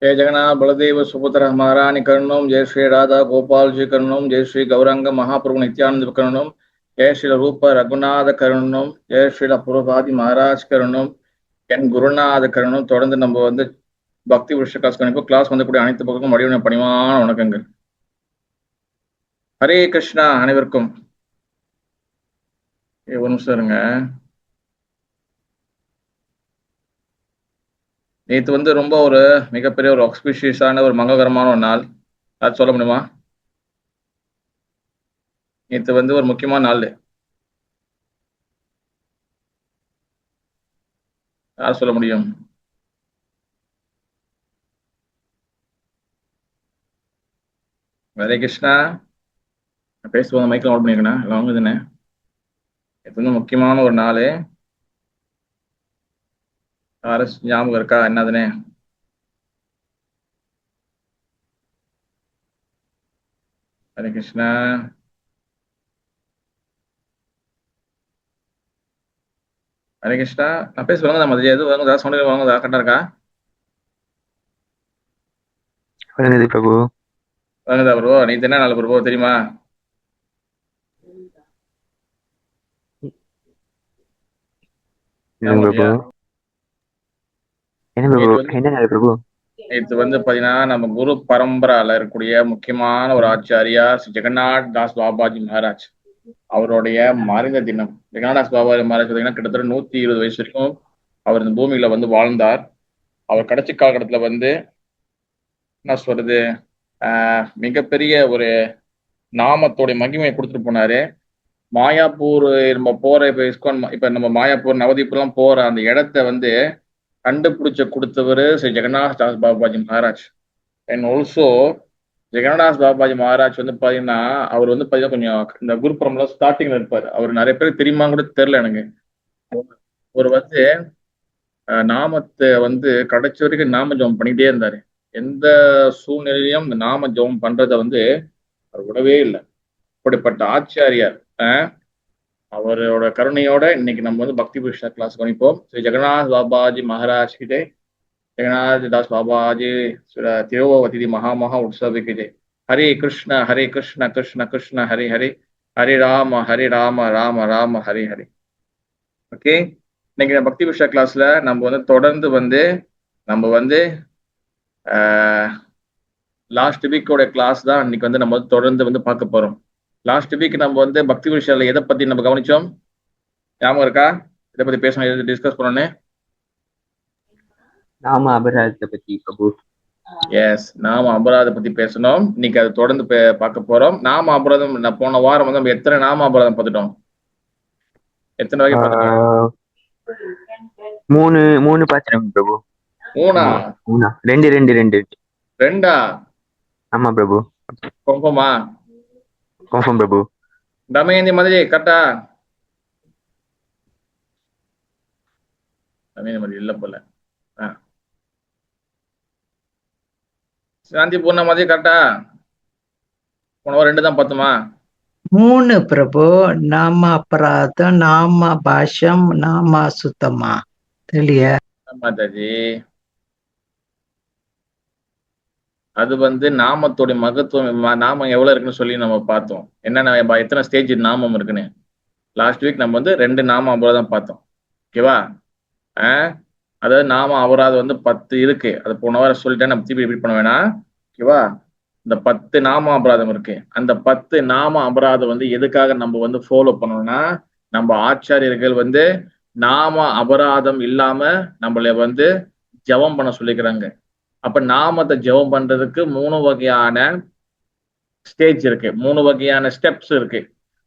जय जगन्नाथ बलदेव सुभद्रा महारानी करणम जय श्री राधा गोपाल जी करणम जय श्री गौरंग महाप्रभु नित्यानंद करणम जय श्री रूप रघुनाथ करणम जय श्री पुरभाதி महाराज करणम என் குருநாத கரணம். தொடர்ந்து நம்ம வந்து பக்தி விஷய கிளாஸ் கணிப்போம். கிளாஸ் வந்து கூட அனைத்து பக்கமும் வடிவன பணிவான வணக்கங்கள். ஹரே கிருஷ்ணா. அனைவருக்கும் ஒரு நிமிஷம் இருங்க. நேற்று வந்து ரொம்ப ஒரு மிகப்பெரிய ஒரு ஆக்ஸ்பிஷியஸான ஒரு மங்களகரமான ஒரு நாள். அது சொல்ல முடியுமா? நேற்று வந்து ஒரு முக்கியமான நாள். யார் சொல்ல முடியும்? ஹரே கிருஷ்ணா. பேசுவாங்க, மைக்கில் நோட் பண்ணிருக்கேன். எல்லாம் வாங்க தானே. இது வந்து முக்கியமான ஒரு நாள். யாரும் ஞாபகம் இருக்கா என்னதுன்னு? ஹரே கிருஷ்ணா. ஹரே கிருஷ்ணா. நான் பேச வாங்க தான் மதியம் எது வாங்க சவுண்ட் வாங்க கரெக்டா இருக்கா? பிரபு வாங்கதா ப்ரோ? நீ என்ன நாள் ப்ரோ தெரியுமா? பிரபு நேற்று வந்து பாத்தீங்கன்னா நம்ம குரு பரம்பரால இருக்கக்கூடிய முக்கியமான ஒரு ஆச்சாரியா ஸ்ரீ ஜெகநாத் தாஸ் பாபாஜி மகாராஜ் அவருடைய மறைந்த தினம். ஜெகநாத் தாஸ் பாபாஜி மகாராஜ் பார்த்தீங்கன்னா கிட்டத்தட்ட 120 வயசு வரைக்கும் அவர் இந்த பூமியில வந்து வாழ்ந்தார். அவர் கடைசி காலகட்டத்துல வந்து என்ன சொல்றது, மிகப்பெரிய ஒரு நாமத்தோடைய மகிமையை கொடுத்துட்டு போனாரு. மாயாப்பூர் நம்ம போற இப்ப இஸ்கான் இப்ப நம்ம மாயாப்பூர் நவதீப் எல்லாம் போற அந்த இடத்த வந்து கண்டுபிடிச்ச கொடுத்தவர் ஸ்ரீ ஜெகநாத் தாஸ் பாபாஜி மகாராஜ். அண்ட் ஆல்சோ ஜெகநாதாஸ் பாபாஜி மகாராஜ் வந்து பாத்தீங்கன்னா அவர் வந்து பாத்தீங்கன்னா கொஞ்சம் இந்த குரு பரம்பரை ஸ்டார்டிங்ல இருப்பாரு. அவர் நிறைய பேருக்கு தெரியுமா கூட தெரியல எனக்கு. அவர் வந்து நாமத்தை வந்து கடைசி வரைக்கும் நாம ஜெபம் பண்ணிக்கிட்டே இருந்தாரு. எந்த சூழ்நிலையிலும் இந்த நாம ஜெபம் பண்றதை வந்து அவர் விடவே இல்லை. அப்படிப்பட்ட ஆச்சாரியார். அவரோட கருணையோட இன்னைக்கு நம்ம வந்து பக்தி புருஷா கிளாஸ் கவனிப்போம். ஸ்ரீ ஜெகநாத் பாபாஜி மகாராஜ் கிட்டே जगन्नाथ दास बाबा जी तिरुवती महामहा उत्सव के जय. हरे कृष्ण कृष्ण कृष्ण हरे हरे हरे राम राम राम हरे हरे. ஓகே, இன்னைக்கு பக்தி விஷய கிளாஸ்ல நம்ம வந்து தொடர்ந்து வந்து நம்ம வந்து லாஸ்ட் வீக்கோட கிளாஸ் தான் இன்னைக்கு வந்து நம்ம தொடர்ந்து வந்து பார்க்க போறோம். லாஸ்ட் வீக் நம்ம வந்து பக்தி விஷயத்துல எதை பத்தி நம்ம கவனிச்சோம் ஞாபகம் இருக்கா? இதை பத்தி பேசணும், டிஸ்கஸ் பண்ணோன்னு. நாம அபராதத்தை பத்தி பிரபு. எஸ், நாம அபராதம் பத்தி பேசணும். இன்னைக்கு அதை தொடர்ந்து பார்க்க போறோம். நாம அபராதம் போன வாரம் வந்து நம்ம எத்தனை நாம அபராதம் பார்த்துட்டோம்? எத்தனை வகை பார்த்துட்டோம்? மூணு பாத்திரம் பிரபு. மூணா? ரெண்டா? ஆமா பிரபு. கன்ஃபார்ம் பிரபு. தமயந்தி மாதிரி கரெக்டா? தமயந்தி மாதிரி இல்ல போல. சாந்தி பூர்ண மாதிரி கரெக்டா? போன வாரம் 2 தான் பார்த்தோமா? 3 பிரபு. நாம அபராதம், நாம பாஷம், நாம சுத்தமா தெரியல மாதாஜி. அது வந்து நாமத்தோட மகத்துவம், நாமம் எவ்வளவு இருக்குன்னு சொல்லி நம்ம பார்த்தோம். என்னென்ன எத்தனை ஸ்டேஜ் நாமம் இருக்குன்னு. லாஸ்ட் வீக் நம்ம வந்து 2 நாம அபராதம் பார்த்தோம். ஓகேவா? அதாவது நாம அபராதம் வந்து 10 இருக்கு. அது போன வாரம் சொல்லிட்டேன், நம்ம திருப்பி ரிப்பீட் பண்ண வேணாம். ஓகேவா? இந்த 10 நாம அபராதம் இருக்கு. அந்த 10 நாம அபராதம் வந்து எதுக்காக நம்ம வந்து ஃபாலோ பண்ணணும்னா, நம்ம ஆச்சாரியர்கள் வந்து நாம அபராதம் இல்லாம நம்மள வந்து ஜெபம் பண்ண சொல்லிக்கிறாங்க. அப்ப நாமத்தை ஜெபம் பண்றதுக்கு 3 வகையான ஸ்டேஜ் இருக்கு, 3 வகையான ஸ்டெப்ஸ் இருக்கு.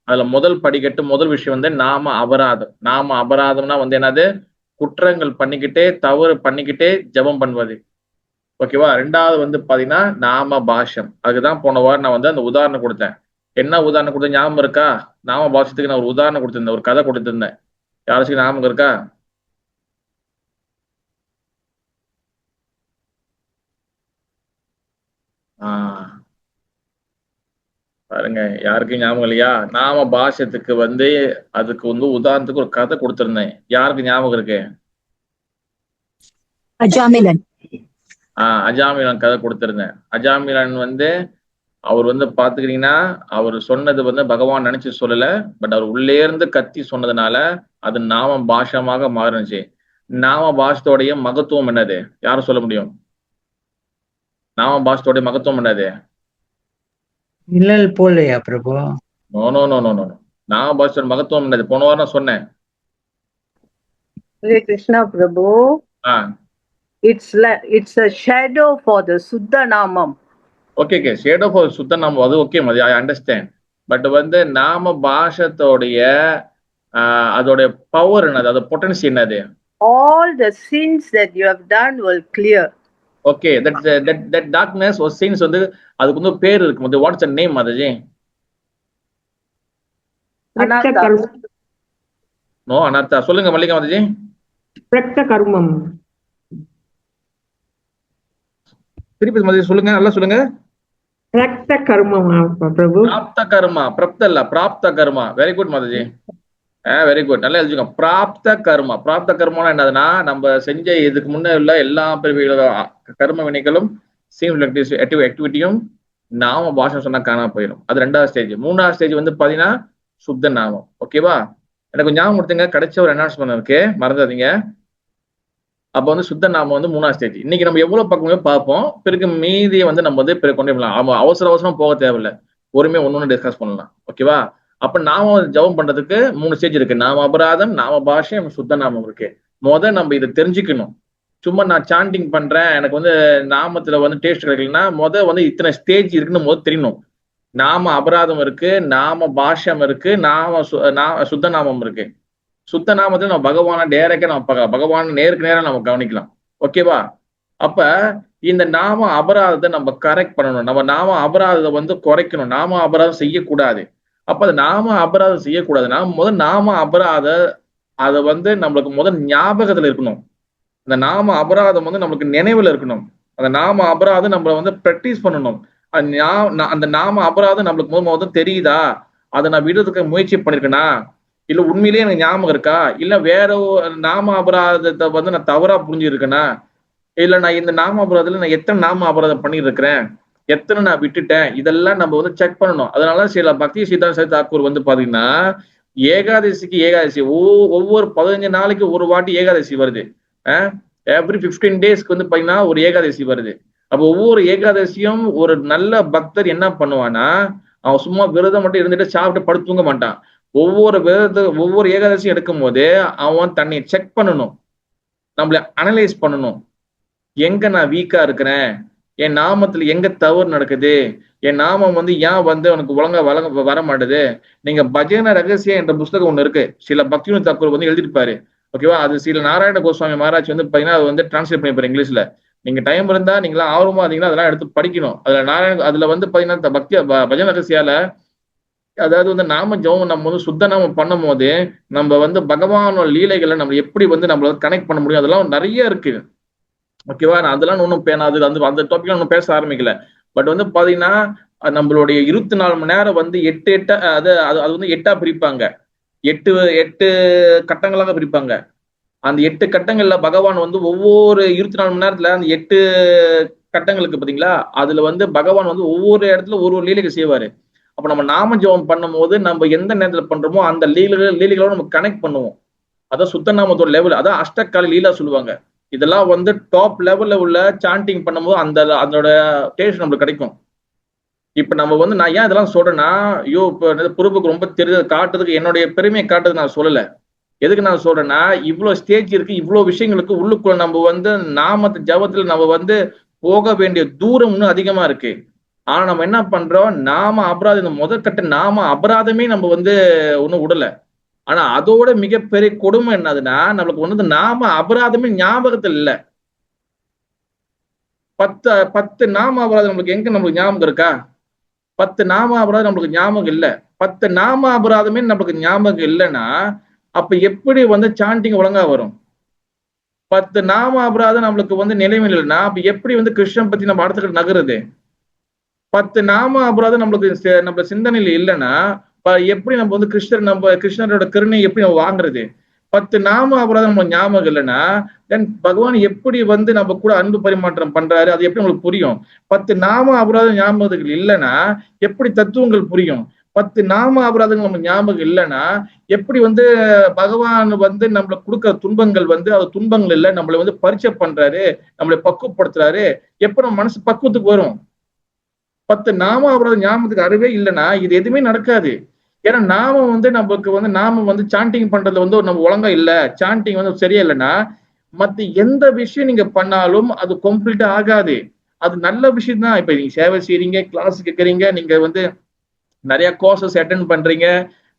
அதுல முதல் படிக்கட்டு, முதல் விஷயம் வந்து நாம அபராதம். நாம அபராதம்னா வந்து என்னது? குற்றங்கள் பண்ணிக்கிட்டே, தவறு பண்ணிக்கிட்டே ஜெபம் பண்ணுவது. ஓகேவா? 2வது வந்து பாத்தீங்கன்னா நாம பாஷம். அதுக்குதான் போன வாரம் நான் வந்து அந்த உதாரணம் கொடுத்தேன். என்ன உதாரணம் கொடுத்தேன் ஞாபகம் இருக்கா? நாம பாஷத்துக்கு நான் ஒரு உதாரணம் கொடுத்திருந்தேன், ஒரு கதை கொடுத்திருந்தேன். யாராச்சும் ஞாபகம் இருக்கா? பாருங்க, யாருக்கும் ஞாபகம் இல்லையா? நாம பாஷத்துக்கு வந்து அதுக்கு வந்து உதாரணத்துக்கு ஒரு கதை கொடுத்திருந்தேன். யாருக்கு ஞாபகம் இருக்கு? அஜாமிலன். அஜாமிலன் கதை கொடுத்திருந்தேன். அஜாமிலன் வந்து அவர் வந்து பாத்துக்கிட்டீங்கன்னா அவர் சொன்னது வந்து பகவான் நினைச்சு சொல்லல. பட் அவர் உள்ளே இருந்து கத்தி சொன்னதுனால அது நாம பாஷமாக மாறுனுச்சு. நாம பாஷத்தோடைய மகத்துவம் என்னது? யாரும் சொல்ல முடியும்? நாம பாஷத்தோடைய மகத்துவம் என்னது? நிழல் போலையா பிரபு? No no no no no. நாம பாஷத்தோட மகத்துவம் என்னது? போன வாரம் நான் சொன்னேன். Hare Krishna Prabhu. Ah It's a shadow for the Suddha Namam. Okay shade of சுத்த நாம அது ஓகே மதி ஐ அண்டர்ஸ்டாண்ட். பட் வந்து நாம பாஷத்தோடைய அதோடைய பவர் என்னது? அது பொட்டன்சி என்னது? All the sins that you have done will clear. Okay that darkness ஒரு சீன்ஸ் வந்து அதுக்கு வந்து பேர் இருக்கு வந்து வாட்ஸ் த நேம் மாதாஜி? Anatta. நோ அனர்த்தா. சொல்லுங்க மல்லிகா மாதாஜி. பிரக்த கர்மம். திருப்பி மாதாஜி சொல்லுங்க, நல்லா சொல்லுங்க. பிரக்த கர்மம் பிரபு. பிராப்த கர்மா. பிரப்த இல்ல, பிராப்த கர்மா. வெரி குட் மாதாஜி. வெரி குட், நல்லா எழுதிக்கோங்க. பிராப்த கர்மா. பிராப்த கர்மம்னா என்னதுன்னா நம்ம செஞ்ச இதுக்கு முன்ன உள்ள எல்லா கர்ம வினைகளும் ஆக்டிவிட்டியும் நாம பாஷம் சொன்னா காணாம போயிடும். அது 2வது ஸ்டேஜ். 3வது ஸ்டேஜ் வந்து பாத்தீங்கன்னா சுத்த நாமம். ஓகேவா? எனக்கு ஞாபகம் கொடுத்துங்க, கிடைச்ச ஒரு அனௌன்ஸ்மெண்ட் இருக்கு, மறந்துடாதீங்க. அப்ப வந்து சுத்த நாமம் வந்து 3வது ஸ்டேஜ். இன்னைக்கு நம்ம எவ்வளவு பக்கமே பார்ப்போம். பிறகு மீதியை வந்து நம்ம வந்து பிறகு கொண்டு போகலாம். அவசரமா போக தேவையில்லை, பொறுமையா ஒன்னொன்னு டிஸ்கஸ் பண்ணலாம். ஓகேவா? அப்ப நாம ஜபம் பண்றதுக்கு 3 ஸ்டேஜ் இருக்கு. நாம அபராதம், நாம பாஷை, சுத்த நாமம் இருக்கு. நம்ம இதை தெரிஞ்சுக்கணும். சும்மா நான் சாண்டிங் பண்றேன், எனக்கு வந்து நாமத்துல வந்து டேஸ்ட் கிடைக்கலன்னா வந்து இத்தனை ஸ்டேஜ் இருக்குன்னு தெரியணும். நாம அபராதம் இருக்கு, நாம பாஷ்யம் இருக்கு, சுத்த நாமம் இருக்கு. சுத்த நாமத்துல நம்ம பகவான டைரக்டா நம்ம பகவான் நேருக்கு நேரம் நம்ம கவனிக்கலாம். ஓகேவா? அப்ப இந்த நாம அபராதத்தை நம்ம கரெக்ட் பண்ணணும். நம்ம நாம அபராதத்தை வந்து குறைக்கணும். நாம அபராதம் செய்யக்கூடாது. அப்ப அது நாம அபராதம் செய்யக்கூடாதுன்னா நாம அபராத அதை வந்து நம்மளுக்கு ஞாபகத்துல இருக்கணும். அந்த நாம அபராதம் வந்து நம்மளுக்கு நினைவுல இருக்கணும். அந்த நாம அபராதம் நம்மள வந்து பிராக்டிஸ் பண்ணணும். அந்த நாம அபராதம் நம்மளுக்கு தெரியுதா? அதை நான் விடுறதுக்கு முயற்சி பண்ணிருக்கேனா, இல்ல உண்மையிலேயே எனக்கு ஞாபகம் இருக்கா, இல்ல வேற நாம அபராதத்தை வந்து நான் தவறா புரிஞ்சிருக்கேனா, இல்ல நான் இந்த நாம அபராதத்துல நான் எத்தனை நாம அபராதம் பண்ணிருக்கிறேன், எத்தனை நான் விட்டுட்டேன், இதெல்லாம் நம்ம வந்து செக் பண்ணணும். அதனால சில பக்தி சித்தாந்த தாக்கூர் வந்து பாத்தீங்கன்னா ஏகாதசிக்கு ஒவ்வொரு 15 நாளைக்கு ஒரு வாட்டி ஏகாதசி வருது. எவ்ரி 15 டேஸ்க்கு வந்து பாத்தீங்கன்னா ஒரு ஏகாதசி வருது. அப்ப ஒவ்வொரு ஏகாதசியும் ஒரு நல்ல பக்தர் என்ன பண்ணுவான்னா, அவன் சும்மா விரதம் மட்டும் இருந்துட்டு சாப்பிட்டு படுத்து தூங்க மாட்டான். ஒவ்வொரு ஏகாதசியும் எடுக்கும் போது அவன் தன்னை செக் பண்ணணும், நம்மள அனலைஸ் பண்ணணும். எங்க நான் வீக்கா இருக்கிறேன், என் நாமத்துல எங்க தவறு நடக்குது, என் நாமம் வந்து ஏன் வந்து உனக்கு ஒழுங்கா வர மாட்டேது. நீங்க பஜன ரகசியம் என்ற புஸ்தகம் ஒண்ணு இருக்கு, சில பக்தி தாக்கூர் வந்து எழுதிருப்பாரு. ஓகேவா? அது சில நாராயண கோஸ்வாமி மகாராஜ் வந்து பாத்தீங்கன்னா அது வந்து டிரான்ஸ்லேட் பண்ணிப்பாரு இங்கிலீஷ்ல. நீங்க டைம் இருந்தா நீங்களா ஆர்வமா இருந்தீங்கன்னா அதெல்லாம் எடுத்து படிக்கணும். அதுல வந்து பாத்தீங்கன்னா பக்தி பஜன ரகசியால, அதாவது வந்து நாம ஜெபம் நம்ம வந்து சுத்த நாமம் பண்ணும் போது நம்ம வந்து பகவானோட லீலைகளை நம்ம எப்படி வந்து நம்மள கனெக்ட் பண்ண முடியும், அதெல்லாம் நிறைய இருக்கு. ஓகேவா? நான் அதெல்லாம் ஒன்றும் அந்த டாபிக்ல ஒன்றும் பேச ஆரம்பிக்கல. பட் வந்து பாத்தீங்கன்னா நம்மளுடைய 24 மணி நேரம் வந்து 8 அது வந்து 8ஆ பிரிப்பாங்க. 8 கட்டங்களாக பிரிப்பாங்க. அந்த 8 கட்டங்கள்ல பகவான் வந்து ஒவ்வொரு 24 மணி நேரத்துல அந்த 8 கட்டங்களுக்கு பாத்தீங்களா, அதுல வந்து பகவான் வந்து ஒவ்வொரு இடத்துல ஒரு லீலைகள் செய்வாரு. அப்ப நம்ம நாம ஜெபம் பண்ணும் போது நம்ம எந்த நேரத்துல பண்றோமோ அந்த லீலைகளோட நம்ம கனெக்ட் பண்ணுவோம். அதான் சுத்த நாமத்தோட லெவல். அதான் அஷ்டகால லீலா சொல்லுவாங்க. இதெல்லாம் வந்து டாப் லெவல்ல உள்ள சாண்டிங் பண்ணும்போது அதோட டேஸ்ட் நம்மளுக்கு கிடைக்கும். இப்ப நம்ம வந்து நான் ஏன் இதெல்லாம் சொல்றேன்னா, ஐயோ இப்ப பொறுப்புக்கு ரொம்ப காட்டுறதுக்கு என்னுடைய பெருமையை காட்டுறது நான் சொல்லல. எதுக்கு நான் சொல்றேன்னா, இவ்வளவு ஸ்டேஜ் இருக்கு, இவ்வளவு விஷயங்களுக்கு உள்ளுக்குள்ள நம்ம வந்து ஜபத்துல நம்ம வந்து போக வேண்டிய தூரம் இன்னும் அதிகமா இருக்கு. ஆனா நம்ம என்ன பண்றோம், நாம அபராதம் முதற்கட்ட நாம அபராதமே நம்ம வந்து ஒன்னும் விடல. ஆனா அதோட மிகப்பெரிய கொடுமை என்னதுன்னா, நம்மளுக்கு வந்து நாம அபராதமே ஞாபகத்தில் இல்ல. 10 நாம அபராதம் நம்மளுக்கு நம்மளுக்கு ஞாபகம் இருக்கா? 10 நாம அபராதம் நம்மளுக்கு ஞாபகம் இல்ல. 10 நாம அபராதமே நம்மளுக்கு ஞாபகம் இல்லைன்னா அப்ப எப்படி வந்து சாண்டிங் ஒழுங்கா வரும்? 10 நாம அபராதம் நம்மளுக்கு வந்து நிலைமை இல்லைன்னா அப்ப எப்படி வந்து கிருஷ்ணன் பத்தி நம்ம அடுத்துக்கிட்டு நகருது? 10 நாம அபராதம் நம்மளுக்கு நம்ம சிந்தனையில இல்லைன்னா எப்படி நம்ம வந்து கிருஷ்ணரோட கருணை எப்படி நம்ம வாங்குறது? 10 நாம அபராதம் நம்ம ஞாபகம் இல்லைன்னா தென் பகவான் எப்படி வந்து நம்ம கூட அன்பு பரிமாற்றம் பண்றாரு, அது எப்படி உங்களுக்கு புரியும்? 10 நாம அபராதம் ஞாபகங்கள் இல்லைன்னா எப்படி தத்துவங்கள் புரியும்? 10 நாம அபராதங்கள் நம்ம ஞாபகம் இல்லைன்னா எப்படி வந்து பகவான் வந்து நம்மளுக்கு கொடுக்குற துன்பங்கள் வந்து அது துன்பங்கள் இல்லை, நம்மளை வந்து பரிச்சை பண்றாரு, நம்மளை பக்குவப்படுத்துறாரு, எப்ப நம்ம மனசு பக்குவத்துக்கு வரும்? 10 நாம அபராதம் ஞாபகத்துக்கு அறிவே இல்லைன்னா இது எதுவுமே நடக்காது. ஏன்னா நாமம் வந்து நமக்கு வந்து நாம வந்து சாண்டிங் பண்றதுல வந்து நம்ம ஒழுங்கா இல்ல, சாண்டிங் வந்து சரியா இல்லைன்னா மத்த எந்த விஷயம் நீங்க பண்ணாலும் அது கம்ப்ளீட்டா ஆகாது. அது நல்ல விஷயம் தான். இப்ப நீங்க சேவை செய்றீங்க, கிளாஸ் கேட்கறீங்க, நீங்க வந்து நிறைய கோர்சஸ் அட்டென்ட் பண்றீங்க,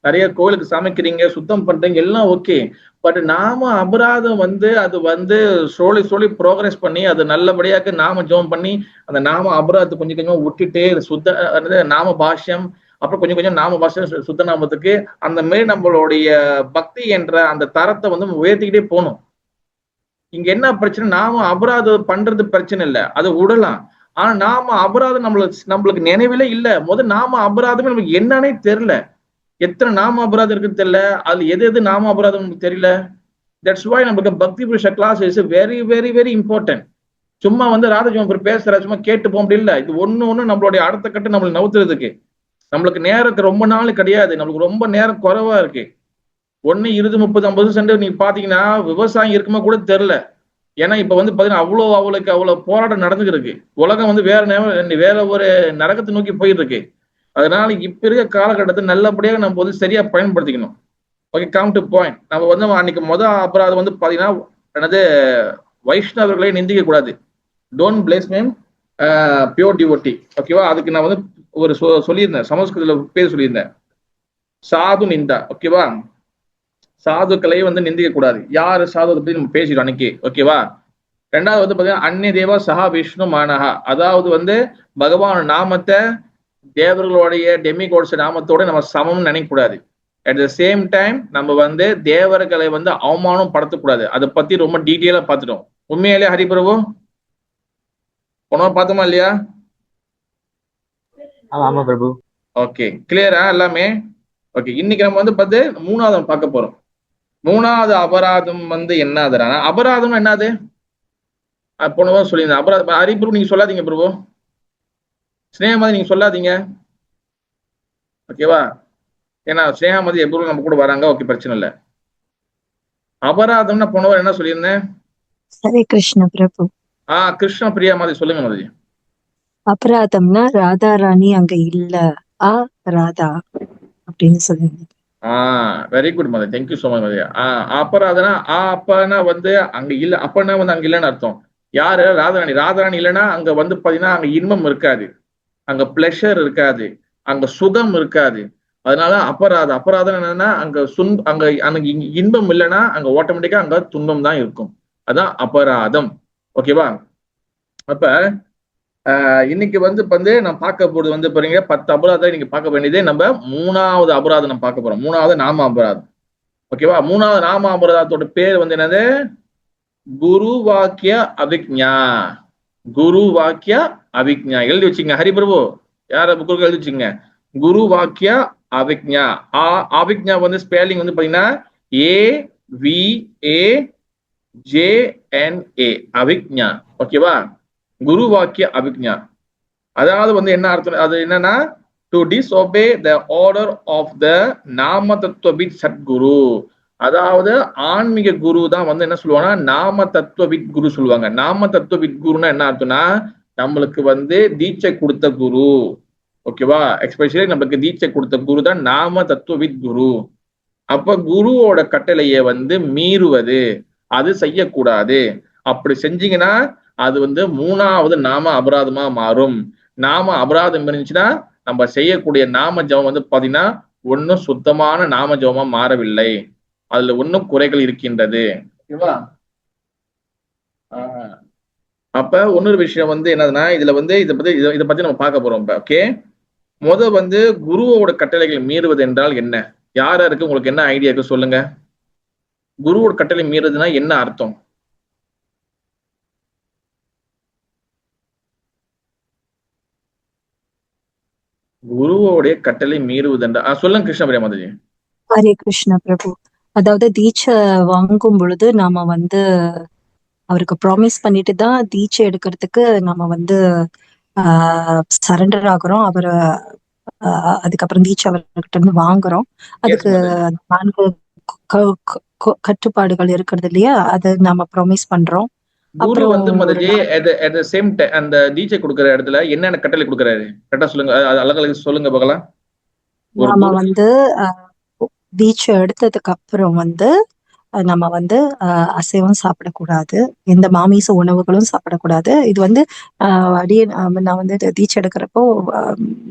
நிறைய கோயிலுக்கு சமைக்கிறீங்க, சுத்தம் பண்றீங்க, எல்லாம் ஓகே. பட் நாம அபராதம் வந்து அது வந்து சொல்லி ப்ரோக்ரஸ் பண்ணி அது நல்லபடியாக நாம ஜெபம் பண்ணி அந்த நாம அபராதத்தை கொஞ்சம் கொஞ்சமா விட்டுட்டு நாம பாஷ்யம் அப்புறம் கொஞ்சம் கொஞ்சம் நாம பாஷ்யம் சுத்த நாமத்துக்கு அந்த மாதிரி நம்மளுடைய பக்தி என்ற அந்த தரத்தை வந்து உயர்த்திக்கிட்டே போகணும். இங்க என்ன பிரச்சனை, நாம அபராதம் பண்றது பிரச்சனை இல்லை, அதை விடலாம். ஆனா நாம அபராதம் நம்மளுக்கு நினைவிலே இல்ல. நாம அபராதமே நமக்கு என்னன்னே தெரியல. எத்தனை நாம அபராதம் இருக்குன்னு தெரியல, அது எது நாம அபராதம் நமக்கு தெரியல. தட்ஸ் வை நமக்கு பக்தி புருஷ class is very very very important. சும்மா வந்து ராதாஜிவம் பேசுற சும்மா கேட்டு போக முடியல. இது ஒண்ணு நம்மளுடைய அடுத்த கட்டம் நம்மளை நவுத்துறதுக்கு நம்மளுக்கு நேரம் ரொம்ப நாள் கிடையாது, நம்மளுக்கு ரொம்ப நேரம் குறைவா இருக்கு. 1 20 30 50% நீங்க பாத்தீங்கன்னா விவசாயம் இருக்குமா கூட தெரியல. ஏன்னா இப்ப வந்து பாத்தீங்கன்னா அவ்வளவு போராட்டம் நடந்துட்டு இருக்கு. உலகம் வந்து வேற ஒரு நரகத்தை நோக்கி போயிட்டு இருக்கு. அதனால இப்ப இருக்க காலகட்டத்தை நல்லபடியாக நம்ம வந்து சரியா பயன்படுத்திக்கணும். Okay, come to point. நம்ம வந்து அன்னைக்கு அபராதம் வந்து பாத்தீங்கன்னா என்னது, வைஷ்ணவர்களை நிந்திக்க கூடாது. Don't place name pure devotee. ஓகேவா? அதுக்கு நான் வந்து ஒரு சொல்லியிருந்தேன், சமஸ்கிருதத்துல பேர் சொல்லியிருந்தேன், சாது நிந்தா. ஓகேவா? சாதுக்களை வந்து நிந்திக்க கூடாது. யாரு சாது பத்தி நம்ம பேசிடுவோம் அன்னைக்கு. ஓகேவா? ரெண்டாவது வந்து பாத்தீங்கன்னா அந்நிய தேவா சஹா விஷ்ணு மானஹா. அதாவது வந்து பகவான் நாமத்தை தேவர்களுடைய டெமிகோட்ஸ் நாமத்தோட நம்ம சமம் நினைக்க கூடாது. அட் த சேம் டைம் நம்ம வந்து தேவர்களை வந்து அவமானம் படுத்தக்கூடாது. அதை பத்தி ரொம்ப டீட்டெயிலா பார்த்துட்டோம். உண்மையிலே ஹரிபிரபு போனோம் பார்த்தோமா இல்லையா? ஆமா பிரபு. ஓகே, கிளியரா எல்லாமே? ஓகே, இன்னைக்கு நம்ம வந்து பார்த்து 3வது பார்க்க போறோம். 3வது அபராதம் வந்து என்ன ஆகுதுன்னா, அபராதம் என்னது போனவா சொல்லியிருந்தேன். அபராதம் ஹரிபிரபு நீங்க சொல்லாதீங்க பிரபு, ஸ்னேகமதி நீங்க சொல்லாதீங்க. ஓகேவா? ஏன்னா ஸ்னேகாமதி எப்பவும் நம்ம கூட வராங்க. ஓகே, பிரச்சனை இல்லை. அபராதம்னா போனவர் என்ன சொல்லியிருந்தேன்? ஹரே கிருஷ்ண பிரபு. கிருஷ்ண பிரியா மாதிரி சொல்லுங்க மாதிரி. அபராதம்னா ராதா ராணி அங்க இல்ல, ராதா அப்படின்னு சொல்லுங்க. Very good mother, thank you so much mother. அபராதனா அப்பனா வந்து அங்க இல்ல, அப்பனா வந்து அங்க இல்லைன்னு அர்த்தம். யாரு? ராதாராணி. ராதாராணி இல்லைன்னா அங்க வந்து பாத்தீங்கன்னா அங்க இன்பம் இருக்காது, அங்க பிளஷர் இருக்காது, அங்க சுகம் இருக்காது. அதனால அபராதம் என்னன்னா அங்க அங்க இன்பம் இல்லைன்னா அங்க ஆட்டோமேட்டிக்கா அங்க துன்பம் தான் இருக்கும். அதான் அபராதம். ஓகேவா? அப்ப இன்னைக்கு வந்து நான் பார்க்க போறது வந்து பாருங்க 10 அபராதம் இன்னைக்கு பார்க்க வேண்டியதே. நம்ம 3வது அபராதம் நம்ம பார்க்க போறோம். 3வது நாம அபராதம். ஓகேவா? 3வது நாம அபராதத்தோட பேர் வந்து என்னது? குரு வாக்கிய அபிக்ஞா. குரு வாக்கிய அபிக்ஞா எழுதி வச்சுங்க ஹரிபிரபு. யார புக்கு எழுதி வச்சுங்க? குரு வாக்கிய அபிக்ஞா. அபிக்ஞா வந்து ஸ்பெல்லிங் வந்து பாத்தீங்கன்னா AVAJNA அபிக்ஞா. ஓகேவா? குரு வாக்கிய அபிக்ஞா. அதாவது வந்து என்ன அர்த்தம்? அது என்னன்னா to disobey the order of the நாம தத்துவவித் சத்குரு. அதாவது ஆன்மீக குரு தான் வந்து என்ன சொல்லுவாங்கன்னா நாம தத்துவவித் குரு சொல்லுவாங்க. நாம தத்துவவித் குருன்னா என்ன அர்த்தம்னா நம்மளுக்கு வந்து தீட்சை கொடுத்த குரு. ஓகேவா? எஸ்பெஷலி நம்மளுக்கு தீட்சை கொடுத்த குரு தான் நாம தத்துவவித் குரு. அப்ப குருவோட கட்டளையை வந்து மீறுவது, அது செய்யக்கூடாது. அப்படி செஞ்சீங்கன்னா அது வந்து 3வது நாம அபராதமா மாறும். நாம அபராதம் இருந்துச்சுன்னா நம்ம செய்யக்கூடிய நாம ஜபம் வந்து பாத்தீங்கன்னா ஒன்னும் சுத்தமான நாம ஜபமா மாறவில்லை, அதுல ஒன்னும் குறைகள் இருக்கின்றது. ஓகேவா? அப்ப இன்னொரு விஷயம் வந்து என்னதுன்னா இதுல வந்து இதை பத்தி நம்ம பார்க்க போறோம். ஓகே, வந்து குருவோட கட்டளைகள் மீறுவது என்றால் என்ன? யாருக்கு உங்களுக்கு என்ன ஐடியா இருக்கு சொல்லுங்க. குருவோட கட்டளை மீறுதுன்னா என்ன அர்த்தம்? குருவோடைய கட்டளை மீறுவது என்றால் சொல்லுங்க கிருஷ்ணபிரியா மாதாஜி. ஹரே கிருஷ்ண பிரபு. அதாவது தீட்சை வாங்கும் பொழுது நாம வந்து அவருக்கு ப்ராமிஸ் பண்ணிட்டு தான் தீட்சை எடுக்கிறதுக்கு நம்ம வந்து சரண்டர் ஆகுறோம். அவரை அதுக்கப்புறம் தீட்சை அவர்கிட்ட இருந்து வாங்குறோம். எஸ் அதுக்கு மாதாஜி. 4 கட்டுப்பாடுகள் இருக்கிறது இல்லையா, அதை நாம ப்ராமிஸ் பண்றோம். குரு அப்புறம் வந்து ஒரு Mataji at the same time அந்த தீட்சை கொடுக்குற இடத்துல என்னென்ன கட்டளை கொடுக்குறாரு கரெக்டா சொல்லுங்க, அழகழகு சொல்லுங்க பார்க்கலாம். ஒரு நாம குரு வந்து தீட்சை எடுத்ததுக்கு அப்புறம் வந்து நம்ம வந்து அசைவம் சாப்பிடக்கூடாது, எந்த மாமிச உணவுகளும் சாப்பிடக்கூடாது. இது வந்து நான் வந்து தீட்சை எடுக்கிறப்போ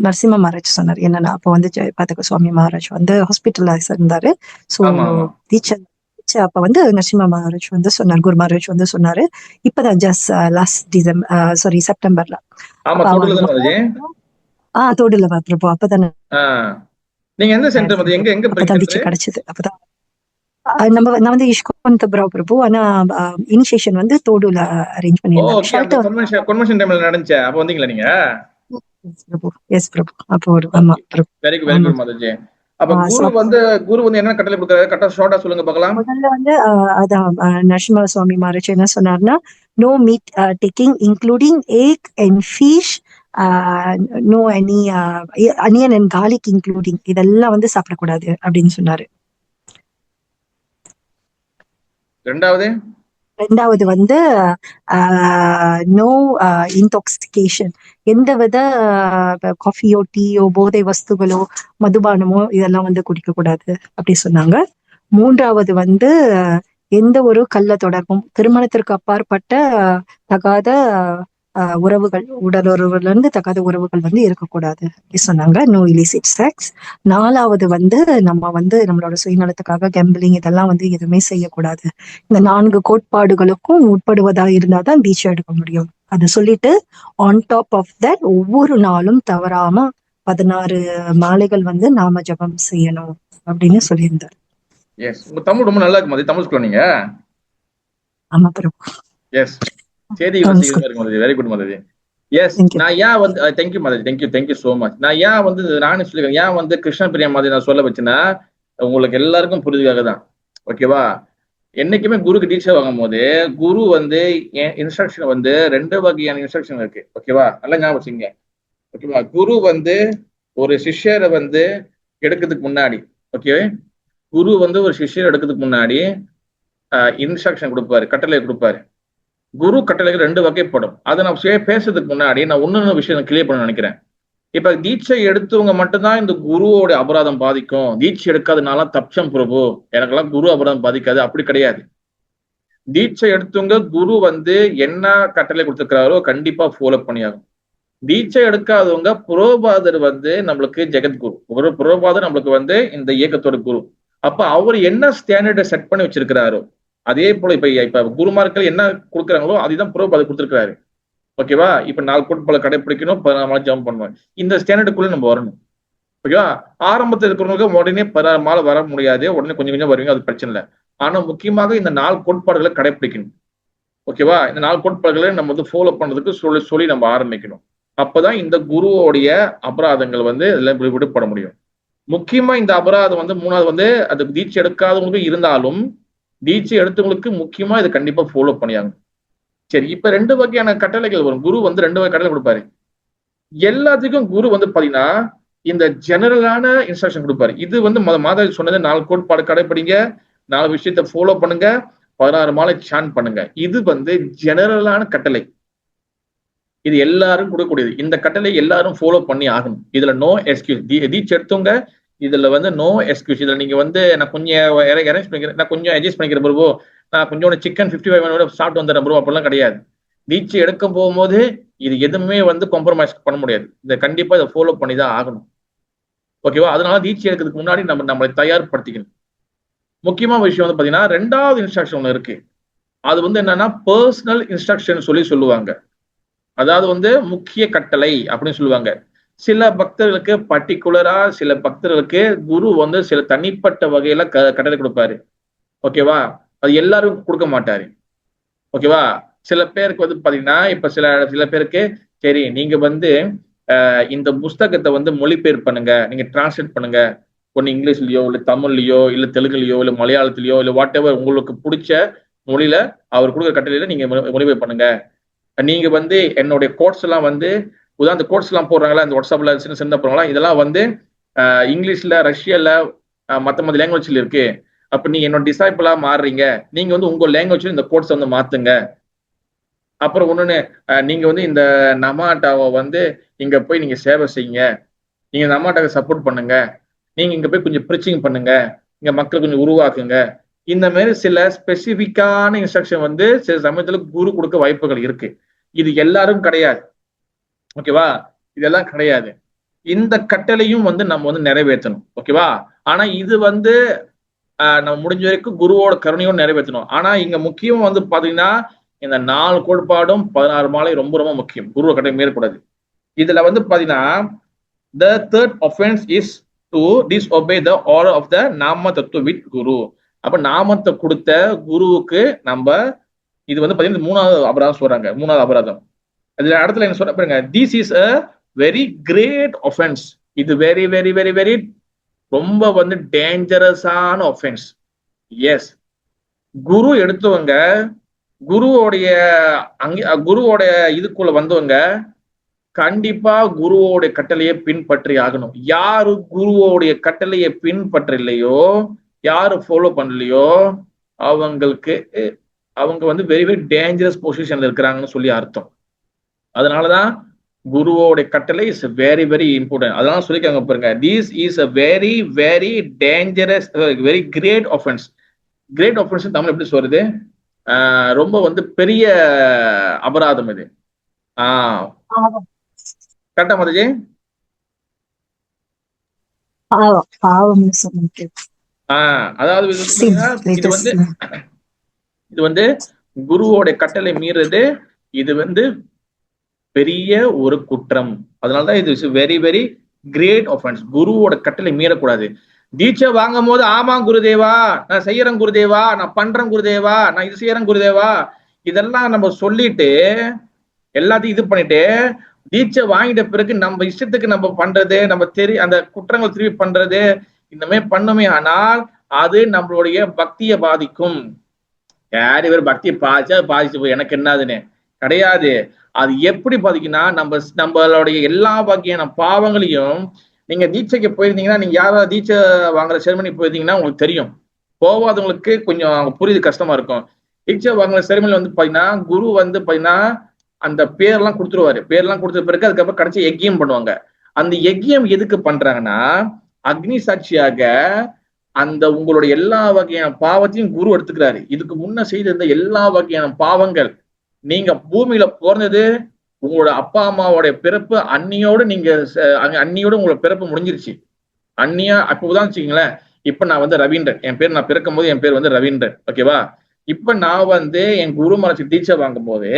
நரசிம்ம மகாராஜ் சொன்னார். என்னன்னா அப்போ வந்து ஜெயபாதக சுவாமி மகாராஜ் வந்து ஹாஸ்பிட்டல்ல இருந்தாரு. ஸோ ஆமா ஆமா தீட்சை அப்ப வந்து நரசிம்ம மகாராஜ் வந்து சொன்னார், குரு மகாராஜ் வந்து சொன்னாரு. இப்பதான் ஜஸ்ட் லாஸ்ட் செப்டம்பர்ல. ஆமா தோட்டல தான் மாதாஜி. தோடுல பிரபு. அப்பதான் நீங்க எந்த சென்டர் மாதாஜி, எங்க எங்க அப்பதான் தீட்சை படிக்கிறது? கிடைச்சது. அப்பதான் நான் வந்து இஷ்கோன் தப்ராவ் பிரபு. ஆனா இனிஷியேஷன் வந்து தோடுல அரேஞ்ச் பண்ணியிருந்தாங்க. ஓகே, அந்த கன்வென்ஷன் டைம்ல நடந்துச்சு, அப்ப வந்தீங்களா நீங்க? பிரபு. எஸ் பிரபு. அப்போ ஒரு ஆமா பிரபு. Very good Mataji. அப்ப குரு வந்து என்ன கட்டளை கொடுக்குறாரு கரெக்டா ஷார்ட்டா சொல்லுங்க பார்க்கலாம். முதல்ல வந்து அதான் நரசிம்ம சுவாமி மகாராஜ் என்ன சொன்னார்னா, no meat taking including egg and fish, no any onion and garlic including, இதெல்லாம் வந்து சாப்பிடக்கூடாது அப்படின்னு சொன்னாரு. ரெண்டாவது வந்து நோ இன்டாக்சிகேஷன், எந்த வித காஃபியோ டீயோ போதை வஸ்துகளோ மதுபானமோ இதெல்லாம் வந்து குடிக்க கூடாது அப்படி சொன்னாங்க. மூன்றாவது வந்து எந்த ஒரு கள்ள தொடர்பும், திருமணத்திற்கு அப்பாற்பட்ட தகாத உறவுகள், உடல் உறவுல இருந்து தகாத உறவுகள் வந்து இருக்கக்கூடாது அப்படி சொன்னாங்க. No illicit sex. 4வது வந்து நம்ம வந்து நம்மளோட சுயநலத்துக்காக கேம்பிளிங் இதெல்லாம் வந்து எதுவுமே செய்யக்கூடாது. இந்த 4 கோட்பாடுகளுக்கும் உட்படுவதா இருந்தாதான் தீட்சை எடுக்க முடியும். அது சொல்லிட்டு ஆன் டாப் ஆஃப் தட் ஒவ்வொரு நாளும் தவறாம 16 மாலைகள் வந்து நாம ஜபம் செய்யணும் அப்படின்னு சொல்லியிருந்தார். எஸ், உங்க தமிழ் ரொம்ப நல்லா இருக்கு மாதிரி. தமிழ் ஸ்கூல் நீங்க? ஆமா பிரபு. எஸ், சேதி வசீகரமா இருக்கு மாதிரி. வெரி குட் மாதிரி. எஸ், நான் ஏன் வந்து தேங்க்யூ மாதிரி, தேங்க்யூ சோ மச். நான் ஏன் வந்து நானே சொல்லிக்கிறேன், ஏன் வந்து கிருஷ்ண பிரியா மாதிரி நான் சொல்ல வச்சுன்னா உங்களுக்கு எல்லாருக்கும் புரிதுக்காக தான். ஓகேவா? என்னைக்குமே குருக்கு டீச்சர் வாங்கும் போது குரு வந்து இன்ஸ்ட்ரக்ஷன் வந்து 2 வகையான இன்ஸ்ட்ரக்ஷன் இருக்கு. ஓகேவா? நல்லா ஞாபகம் வச்சுங்க. ஓகேவா? குரு வந்து ஒரு சிஷ்யரை வந்து எடுக்கிறதுக்கு முன்னாடி, ஓகே, குரு வந்து ஒரு சிஷ்யர் எடுக்கிறதுக்கு முன்னாடி இன்ஸ்ட்ரக்ஷன் கொடுப்பாரு, கட்டளை கொடுப்பாரு. குரு கட்டளைகள் 2 வகைப்படும். அதை நான் பேசுறதுக்கு முன்னாடி நான் ஒன்னு விஷயம் கிளியர் பண்ண நினைக்கிறேன். இப்ப தீட்சை எடுத்தவங்க மட்டும்தான் இந்த குருவோட அபராதம் பாதிக்கும், தீட்சை எடுக்காதனால தப்சம் பிரபு, எனக்கெல்லாம் குரு அபராதம் பாதிக்காது, அப்படி கிடையாது. தீட்சை எடுத்தவங்க குரு வந்து என்ன கட்டளை கொடுத்துருக்கிறாரோ கண்டிப்பா ஃபாலோ பண்ணியாகும். தீட்சை எடுக்காதவங்க புரோபாதர் வந்து நம்மளுக்கு ஜெகத்குரு, புரோபாதர் நம்மளுக்கு வந்து இந்த இயக்கத்தோட குரு. அப்ப அவர் என்ன ஸ்டாண்டர்டை செட் பண்ணி வச்சிருக்கிறாரோ அதே போல இப்ப குருமார்கள் என்ன கொடுக்குறாங்களோ அதுதான் புரோபாதர் கொடுத்துருக்காரு. ஓகேவா? இப்ப 4 கோட்பாடு கடைபிடிக்கணும், 16 மாலை ஜெபம் பண்ணுவேன், இந்த ஸ்டாண்டர்டுக்குள்ள நம்ம வரணும். ஓகேவா? ஆரம்பத்தில் இருக்கிறவங்களுக்கு உடனே 16 மாலை வர முடியாது, உடனே கொஞ்சம் கொஞ்சம் வருவீங்க, அது பிரச்சனை இல்லை. ஆனா முக்கியமாக இந்த 4 கோட்பாடுகளை கடைபிடிக்கணும். ஓகேவா? இந்த 4 கோட்பாடுகளை நம்ம வந்து ஃபாலோ பண்றதுக்கு சொல்லி நம்ம ஆரம்பிக்கணும். அப்பதான் இந்த குருவோடைய அபராதங்கள் வந்து எல்லாம் விடுபட முடியும். முக்கியமா இந்த அபராதம் வந்து 3வது வந்து அது தீட்சை எடுக்காதவங்களுக்கு இருந்தாலும் தீட்சை எடுத்தவங்களுக்கு முக்கியமா இது கண்டிப்பா ஃபாலோ பண்ணியாங்க. சரி, இப்ப 2 வகையான கட்டளைகள் வரும். குரு வந்து 2 வகை கட்டளை கொடுப்பாரு. எல்லாத்துக்கும் குரு வந்து பாத்தீங்கன்னா இந்த ஜெனரலான இன்ஸ்ட்ரக்ஷன் கொடுப்பாரு. இது வந்து மாதாஜி சொன்னது 4 கோட்பாடு கடைபிடிங்க, 4 விஷயத்த ஃபாலோ பண்ணுங்க, 16 மாலை சான் பண்ணுங்க. இது வந்து ஜெனரலான கட்டளை. இது எல்லாரும் கொடுக்கக்கூடியது. இந்த கட்டளை எல்லாரும் ஃபாலோ பண்ணி ஆகணும். இதுல நோ எக்ஸ்கியூஸ். தீட்சை எடுத்தவங்க இதுல வந்து நோ எக்ஸ்கியூஸ். இதுல நீங்க வந்து நான் கொஞ்சம் அரேஞ்ச் பண்ணிக்கிறேன், நான் கொஞ்சம் அட்ஜஸ்ட் பண்ணிக்கிறேன் ப்ரோ, நான் கொஞ்சம் சிக்கன் 55 சாப்பிட்டு வந்துடுறேன் ப்ரோ, அப்படிலாம் கிடையாது. தீட்சை எடுக்க போகும்போது இது எதுவுமே வந்து காம்ப்ரமைஸ் பண்ண முடியாது. இதை கண்டிப்பா இதை ஃபாலோ பண்ணி தான் ஆகணும். ஓகேவா? அதனால தீட்சை எடுக்கிறதுக்கு முன்னாடி நம்மளை தயார்படுத்திக்கணும். முக்கியமான விஷயம் வந்து பாத்தீங்கன்னா 2வது இன்ஸ்ட்ரக்ஷன் ஒன்று இருக்கு. அது வந்து என்னன்னா பர்சனல் இன்ஸ்ட்ரக்ஷன் சொல்லுவாங்க. அதாவது வந்து முக்கிய கட்டளை அப்படின்னு சொல்லுவாங்க. சில பக்தர்களுக்கு பர்டிகுலரா, சில பக்தர்களுக்கு குரு வந்து சில தனிப்பட்ட வகையில கட்டளை கொடுப்பாரு. ஓகேவா? அது எல்லாரும் கொடுக்க மாட்டாரு. ஓகேவா? சில பேருக்கு வந்து பாத்தீங்கன்னா இப்ப சில பேருக்கு சரி நீங்க வந்து இந்த புஸ்தகத்தை வந்து மொழிபெயர்ப்பு பண்ணுங்க, நீங்க டிரான்ஸ்லேட் பண்ணுங்க, ஒன்னு இங்கிலீஷ்லயோ இல்ல தமிழ்லயோ இல்ல தெலுங்குலயோ இல்ல மலையாளத்திலயோ இல்ல வாட் எவர் உங்களுக்கு பிடிச்ச மொழியில அவர் கொடுக்குற கட்டளையில நீங்க மொழிபெயர்ப்பு பண்ணுங்க. நீங்க வந்து என்னுடைய கோட்ஸ் எல்லாம் வந்து உதாரண கோட்ஸ் எல்லாம் போடுறாங்களா இந்த வாட்ஸ்அப்ல சின்ன சின்ன போறாங்களா இதெல்லாம் வந்து இங்கிலீஷ்ல ரஷ்யால மத்த லாங்குவேஜ்ல இருக்கு. அப்ப நீங்க என்னோட டிசைபிளா மாறுறீங்க, நீங்க வந்து உங்க லாங்குவேஜ்ல இந்த கோட்ஸ் வந்து மாத்துங்க. அப்புறம் ஒண்ணுன்னு நீங்க வந்து இந்த நமாட்டாவை வந்து இங்க போய் நீங்க சேவை செய்யுங்க, நீங்க நமாட்டாவை சப்போர்ட் பண்ணுங்க, நீங்க இங்க போய் கொஞ்சம் ப்ரீச்சிங் பண்ணுங்க, இங்க மக்கள் கொஞ்சம் உருவாக்குங்க. இந்த மாதிரி சில ஸ்பெசிபிக்கான இன்ஸ்ட்ரக்ஷன் வந்து சில சமயத்துல குரு கொடுக்க வாய்ப்புகள் இருக்கு. இது எல்லாரும் கிடையாது, ஓகேவா? இதெல்லாம் கிடையாது. இந்த கட்டளையும் வந்து நம்ம வந்து நிறைவேற்றணும், ஓகேவா? ஆனா இது வந்து நம்ம முடிஞ்ச வரைக்கும் குருவோட கருணையோடு நிறைவேற்றணும். ஆனா இங்க முக்கியம் வந்து பாத்தீங்கன்னா இந்த 4 கோட்பாடும் 16 மாலை ரொம்ப ரொம்ப முக்கியம். குருவை கட்டளை மீறக்கூடாது. இதுல வந்து பாத்தீங்கன்னா the third offense is to disobey the order of the நாம தத்துவ வித் குரு. அப்ப நாமத்தை கொடுத்த குருவுக்கு நம்ம இது வந்து பாத்தீங்கன்னா 3வது அபராதம் சொல்றாங்க. 3வது அபராதம் அதுல இடத்துல என்ன சொல்ற பாருங்க, this is a very great offence. இது வெரி வெரி வெரி வெரி ரொம்ப வந்து டேஞ்சரஸான ஒஃபென்ஸ். எஸ், குரு எடுத்தவங்க குருவோடைய குருவோட இதுக்குள்ள வந்தவங்க கண்டிப்பா குருவோடைய கட்டளையை பின்பற்றி ஆகணும். யாரு குருவோடைய கட்டளையை பின்பற்றலையோ, யாரு ஃபாலோ பண்ணலையோ அவங்களுக்கு அவங்க வந்து வெரி வெரி டேஞ்சரஸ் பொசிஷன்ல இருக்கிறாங்கன்னு சொல்லி அர்த்தம். அதனாலதான் குருவோடைய கட்டளை இஸ் வெரி வெரி இம்பார்ட்டன்ட். அதெல்லாம் சொல்லிக்காங்க பாருங்க, this is a very very dangerous very great offence. Great offence Tamil எப்படி சொல்றது? ரொம்ப வந்து பெரிய அபராதம் இது. கரெக்டா மதஜி? அதாவது இது வந்து குருவோட கட்டளை மீறது இது வந்து பெரிய ஒரு குற்றம். அதனாலதான் இது வெரி வெரி கிரேட் ஒஃபென்ஸ். குருவோட கட்டளை மீறக்கூடாது. தீட்சை வாங்கும் போது ஆமா குருதேவா, நான் செய்யறேன் குருதேவா, நான் பண்றேன் குருதேவா, நான் இது செய்யறேன் குருதேவா, இதெல்லாம் நம்ம சொல்லிட்டு எல்லாத்தையும் இது பண்ணிட்டு தீட்சை வாங்கிட்ட பிறகு நம்ம இஷ்டத்துக்கு நம்ம பண்றது, நம்ம அந்த குற்றங்கள் திருப்பி பண்றது இந்த மாதிரி பண்ணுமே ஆனால் அது நம்மளுடைய பக்தியை பாதிக்கும். யாரு பேர் பக்தியை பாதிச்சு போய் எனக்கு என்னதுன்னு கிடையாது. அது எப்படி பாதிக்குன்னா நம்மளுடைய எல்லா வகையான பாவங்களையும் நீங்க தீட்சைக்கு போயிருந்தீங்கன்னா, நீங்க யாராவது தீட்சை வாங்குற செரிமனி போயிருந்தீங்கன்னா உங்களுக்கு தெரியும். போவாதவங்களுக்கு கொஞ்சம் புரியுது, கஷ்டமா இருக்கும். தீட்சை வாங்குற செரிமனி வந்து பாத்தீங்கன்னா குரு வந்து பாத்தீங்கன்னா அந்த பேர்லாம் கொடுத்துருவாரு. பேர்லாம் கொடுத்த பிறகு அதுக்கப்புறம் கடைசி யஜ்யம் பண்ணுவாங்க. அந்த யஜ்யம் எதுக்கு பண்றாங்கன்னா, அக்னி சாட்சியாக அந்த உங்களுடைய எல்லா வகையான பாவத்தையும் குரு எடுத்துக்கிறாரு. இதுக்கு முன்ன செய்திருந்த எல்லா வகையான பாவங்கள், நீங்க பூமியில பிறந்தது, உங்களோட அப்பா அம்மாவோட பிறப்பு அன்னியோடு நீங்க அன்னியோடு உங்களோட பிறப்பு முடிஞ்சிருச்சு. அன்னியா அப்ப உதாரணம், இப்ப நான் வந்து ரவீந்திரன், என் பேர் நான் பிறக்கும் போது என் பேர் வந்து ரவீந்திரன், ஓகேவா? இப்ப நான் வந்து என் குரு மனசு தீட்சை வாங்கும் போது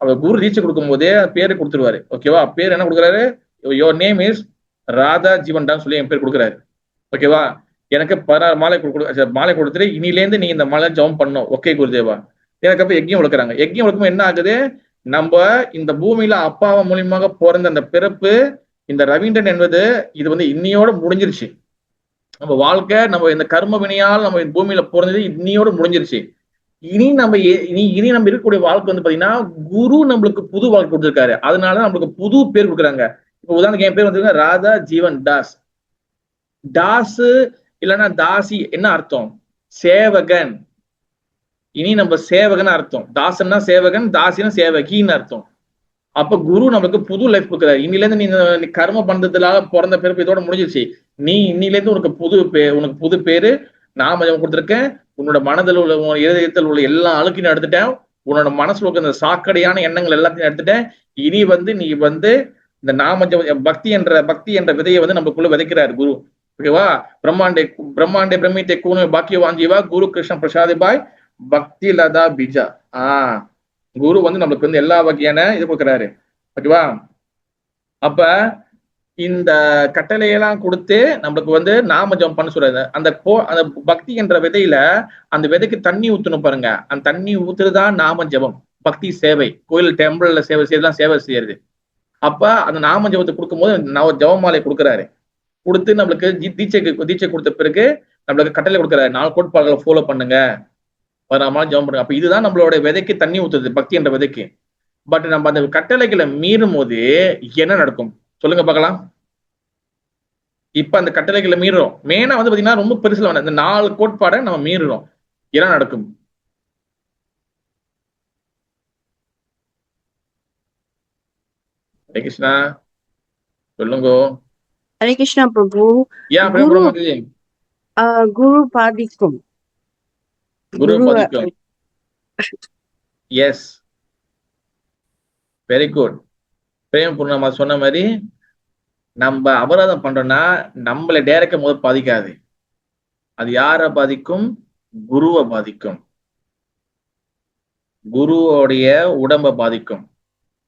அவர் குரு தீட்சை கொடுக்கும் போதே பேரு கொடுத்துருவாரு, ஓகேவா? பேர் என்ன கொடுக்குறாரு? யோர் நேம் இஸ் ராதா ஜீவன்டான்னு சொல்லி என் பேர் கொடுக்குறாரு, ஓகேவா? எனக்கு 16 மாலை கொடுத்துட்டு இனிலேருந்து நீ இந்த மாலை ஜபம் பண்ணும், ஓகே குருதேவா. எனக்கு அப்ப யஜ்யம் வளர்க்குறாங்க. யஜ்யம் வளர்க்கும் என்ன ஆகுது? நம்ம இந்த பூமியில அப்பாவ மூலியமாக பிறந்த அந்த பிறப்பு, இந்த ரவீந்திரன் என்பது இது வந்து இன்னியோட முடிஞ்சிருச்சு. நம்ம வாழ்க்கை, நம்ம இந்த கர்ம வினையால் நம்ம பூமியில பிறந்தது இன்னியோட முடிஞ்சிருச்சு. இனி நம்ம இருக்கக்கூடிய வாழ்க்கை வந்து பாத்தீங்கன்னா குரு நம்மளுக்கு புது வாழ்க்கை கொடுத்துருக்காரு. அதனால நம்மளுக்கு புது பேர் கொடுக்குறாங்க. இப்ப உதாரணத்துக்கு என் பேர் வந்து ராதா ஜீவன் தாஸ். தாசு இல்லைன்னா தாசி என்ன அர்த்தம்? சேவகன். இனி நம்ம சேவகன் அர்த்தம். தாசன்னா சேவகன், தாசினா சேவகின்னு அர்த்தம். அப்ப குரு நமக்கு புது லைஃப் கொடுக்குறாரு. இன்னில இருந்து நீ கர்ம பந்தத்திலாக பிறந்த பிறப்பு இதோட முடிஞ்சிருச்சு. நீ இன்னில இருந்து உனக்கு புது பேரு நாம கொடுத்துருக்கேன். உன்னோட மனதில் உள்ள இதயத்தில் உள்ள எல்லா அழுக்கையும் எடுத்துட்டேன். உன்னோட மனசுல இருக்க இந்த சாக்கடையான எண்ணங்கள் எல்லாத்தையும் எடுத்துட்டேன். இனி வந்து நீ வந்து இந்த நாம பக்தி என்ற விதையை வந்து நமக்குள்ள விதைக்கிறாரு குரு, ஓகேவா? பிரம்மாண்டே பிரமித்தே கூணு பாக்கிய வாஞ்சிவா குரு கிருஷ்ண பிரசாதி பாய் பக்தி லதா பிஜா. குரு வந்து நம்மளுக்கு வந்து எல்லா வகையான இது கொடுக்குறாரு, ஓகேவா? அப்ப இந்த கட்டளையெல்லாம் கொடுத்து நம்மளுக்கு வந்து நாம ஜபம் பண்ண சொல்றாரு. அந்த பக்தி என்ற விதையில அந்த விதைக்கு தண்ணி ஊத்தணும் பாருங்க. அந்த தண்ணி ஊத்துறதுதான் நாம ஜபம், பக்தி சேவை. கோயில் டெம்பிள்ல சேவை செய்யறதுலாம் சேவை செய்யறது. அப்ப அந்த நாம ஜபத்தை கொடுக்கும் போது ஜபமாலை கொடுக்குறாரு. கொடுத்து நம்மளுக்கு தீட்சை கொடுத்த பிறகு நம்மளுக்கு கட்டளை கொடுக்குற 4 கோட்பாடுகளை ஃபாலோ பண்ணுங்க, வராமல் ஜெபம் பண்ணுங்க. அப்ப இதுதான் நம்மளோட விதைக்கு தண்ணி ஊத்துது, பக்தி என்ற விதைக்கு. பட் நம்ம அந்த கட்டளைகளை மீறும் போது என்ன நடக்கும் சொல்லுங்க பார்க்கலாம். இப்ப அந்த கட்டளைகளை மீறுறோம். மெயினா வந்து பாத்தீங்கன்னா ரொம்ப பெருசுல வேணாம், இந்த 4 கோட்பாடை நம்ம மீறுறோம், என்ன நடக்கும்? ஹரே கிருஷ்ணா சொல்லுங்க. Hare Krishna Prabhu. ஏன் அப்படியே Guru, போட மாட்டேங்குது? Guru Padikum. குரு பதிக்கும். S, very good. பிரேம் பூர்ணமா சொன்ன மாதிரி நம்ம அபராதம் பண்றோம்னா நம்மள டைரக்டா முதல் பாதிக்காது. அது யார பாதிக்கும்? குருவை பாதிக்கும், குருவோடைய உடம்ப பாதிக்கும்,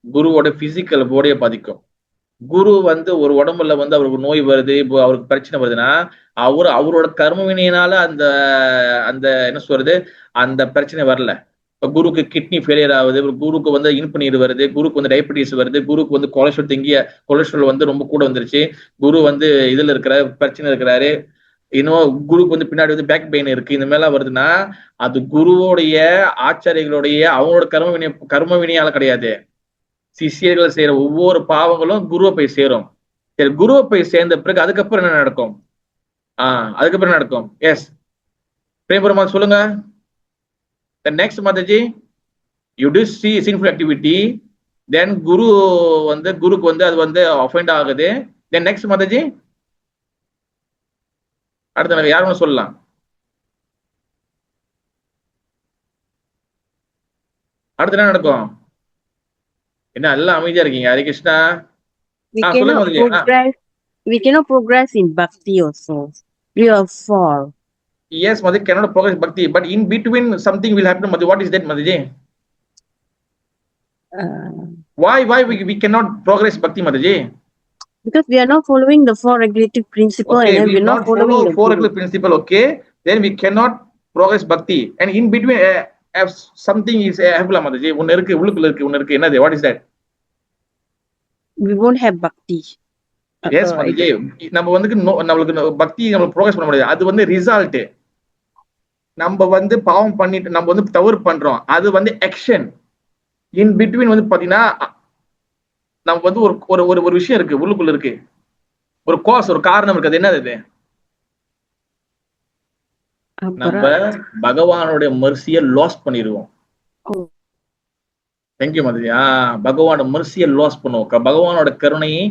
குருவோட பிசிக்கல் பாடியை பாதிக்கும். குரு வந்து ஒரு உடம்புல வந்து அவருக்கு நோய் வருது, இப்போ அவருக்கு பிரச்சனை வருதுன்னா அவரோட கர்ம வினையினால அந்த அந்த என்ன சொல்றது அந்த பிரச்சனை வரல. இப்ப குருக்கு கிட்னி ஃபெயிலியர் ஆகுது, குருக்கு வந்து இனிப்பு நீர் வருது, குருக்கு வந்து டயபிட்டிஸ் வருது, குருக்கு வந்து கொலஸ்ட்ரால் வந்து ரொம்ப கூட வந்துருச்சு, குரு வந்து இதுல இருக்கிற பிரச்சனை இருக்கிறாரு, இன்னும் குருக்கு வந்து பின்னாடி வந்து பேக் பெயின் இருக்கு, இந்த மாதிரிலாம் வருதுன்னா அது குருவோடைய ஆச்சாரியர்களுடைய அவங்களோட கர்ம வினையால கிடையாது. சிஷியர்கள் செய்யற ஒவ்வொரு பாவங்களும் குருவை போய் சேரும். சரி, குருவை போய் சேர்ந்த பிறகு அதுக்கப்புறம் என்ன நடக்கும்? அதுக்கப்புறம் என்ன நடக்கும்? எஸ் பிரேமபுரமா சொல்லுங்க. The next Mataji, you do see sinful activity, then குருக்கு வந்து அது வந்து offend ஆகுது. Then next Mataji, அடுத்த யாரும் சொல்லலாம். அடுத்து என்ன நடக்கும்? என்ன எல்லாம் அமைதியா இருக்கீங்க? Hare Krishna. We cannot progress in bhakti also. We are fall. Yes, Mataji, cannot progress bhakti, but in between something will happen. Mataji, what is that, Mataji? Why we cannot progress bhakti, Mataji? Because we are not following the 4 regulative principle, okay, and we are not following the 4 regulative principle. Okay, then we cannot progress bhakti, and in between if something is happen, Mataji, ஒன்னு இருக்கு, உள்ளுக்குள்ள இருக்கு, ஒன்னு இருக்கு, என்னது? What is that? We won't have bhakti. Yes, Mataji, நம்ம வந்து நம்மளுக்கு பக்தி நம்ம ப்ரோக்ரஸ் பண்ண முடியாது. அது வந்து ரிசல்ட். நம்ம வந்து பாவம் பண்ணிட்டு நம்ம வந்து தவறு பண்றோம், அது வந்து ஆக்ஷன். இன் பிட்வீன் வந்து பாத்தீங்கன்னா நம்ம வந்து ஒரு விஷயம் இருக்கு, உள்ளுக்குள்ள இருக்கு ஒரு காஸ், ஒரு காரணம் இருக்கு. அது என்னது? நம்ம பகவானுடைய மெர்சியை லாஸ் பண்ணிடுவோம். தேங்க்யூ மதுரி. பகவானோட மெர்சியை லாஸ் பண்ணுவோம். பகவானோட கருணையை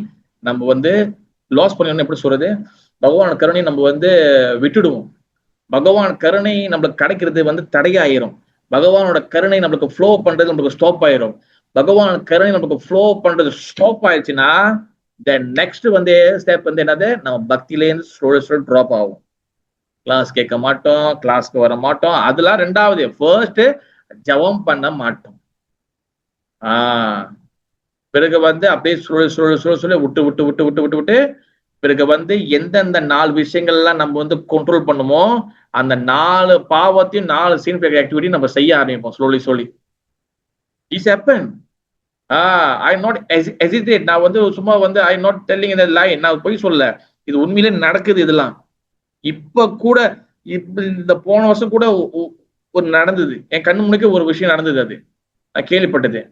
நம்ம வந்து லாஸ் பண்ணிடணும். எப்படி சொல்றது? பகவானோட கருணையை நம்ம வந்து விட்டுடுவோம். பகவான் கருணை நம்மளுக்கு கிடைக்கிறது வந்து தடையாயிரும். பகவானோட கருணை நம்மளுக்கு ஃப்ளோ பண்றது நம்மளுக்கு ஸ்டாப் ஆயிரும். பகவான் கருணை நம்மளுக்கு ஃப்ளோ பண்றது ஸ்டாப் ஆயிடுச்சுன்னா தென் நெக்ஸ்ட் வந்து ஸ்டெப் வந்து என்னது? நம்ம பக்தியிலேருந்து ஸ்லோ ட்ராப் ஆகும். கிளாஸ் கேட்க மாட்டோம், கிளாஸ்க்கு வர மாட்டோம், அதெல்லாம் ரெண்டாவது. ஃபர்ஸ்ட் ஜபம் பண்ண மாட்டோம். பிறகு வந்து அப்படியே சொல்லி விட்டு பிறகு வந்து எந்தெந்த 4 விஷயங்கள்லாம் நம்ம வந்து கண்ட்ரோல் பண்ணுமோ அந்த 4 பாவத்தையும் 4 சின்ஃபிக் ஆக்டிவிட்டி நம்ம செய்ய ஆரம்பிப்போம். slowly it's happen. I not hesitate. நான் வந்து சும்மா வந்து ஐ நாட் டெல்லிங் இந்த லைன், நான் போய் சொல்ல, இது உண்மையிலே நடக்குது. இதெல்லாம் இப்ப கூட இந்த போன வருஷம் கூட ஒரு நடந்தது, என் கண்ணு முன்னுக்கு ஒரு விஷயம் நடந்தது, அது நான் கேள்விப்பட்டது.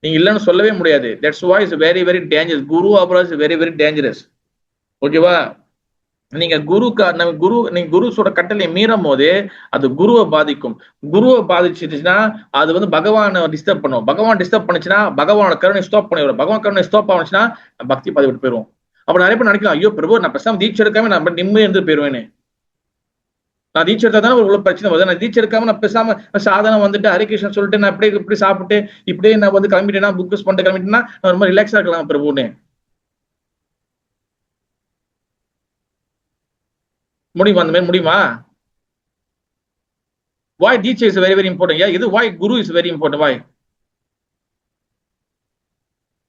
நீங்க இல்லைன்னு சொல்லவே முடியாது. That's why is very very dangerous. Guru அபராஸ் இஸ் வெரி வெரி டேஞ்சரஸ். ஓகேவா? நீங்க குருவோட கட்டளை மீறும் போது அது குருவை பாதிக்கும். குருவை பாதிச்சுன்னா அது வந்து பகவானை டிஸ்டர்ப் பண்ணும். பகவான் டிஸ்டர்ப் பண்ணுச்சுன்னா பகவானோட கருணை ஸ்டாப் பண்ணிவிடும். பகவான் கருணை ஸ்டாப் ஆனிச்சுன்னா பக்தி பாதி விட்டு போயிடுவோம். அப்ப நிறைய பேர் நினைக்கலாம், ஐயோ பிரபு, நான் பேசாம தீட்சை எடுக்காம நான் நிம்மதியா இருந்து போயிருவேன்னு. நான் தீட்சை எடுத்தா தானே ஒரு பிரச்சனை வருது. நான் தீட்சை எடுக்காம நான் பேசாம சாதனம் வந்துட்டு ஹரே கிருஷ்ணன் சொல்லிட்டு நான் அப்படியே இப்படி சாப்பிட்டு இப்படியே நான் வந்து கிளம்பிட்டேன்னா, புக்ஸ் பண்ணிட்டு கிளம்பிட்டேன்னா நான் ரொம்ப ரிலாக்ஸா இருக்கலாம் பிரபுன்னு. முடியுமா? அந்த மாதிரி முடியுமா? Why Deeksha is very very important? Yeah, இது why Guru is very important? Why?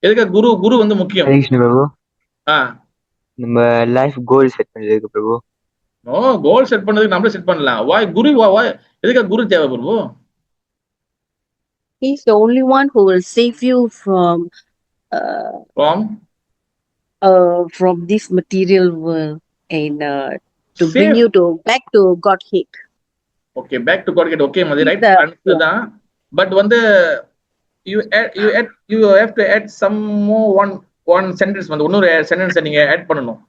எதுக்கு குரு வந்து முக்கியம்? பிரபு, நம்ம லைஃப் கோல் செட் பண்றதுக்கு பிரபு. கோல் செட் பண்ணதுக்கு நம்மளே செட் பண்ணலாம். why Guru? why எதுக்கு குரு தேவை பிரபு? He is the only one who will save you from from this material world and to bring Same. you back to Godhead. Okay, back to God get okay, Madhi, right? The- Understood. But when you have to add some more one sentence வந்து இன்னொரு sentence நீங்க add பண்ணணும்.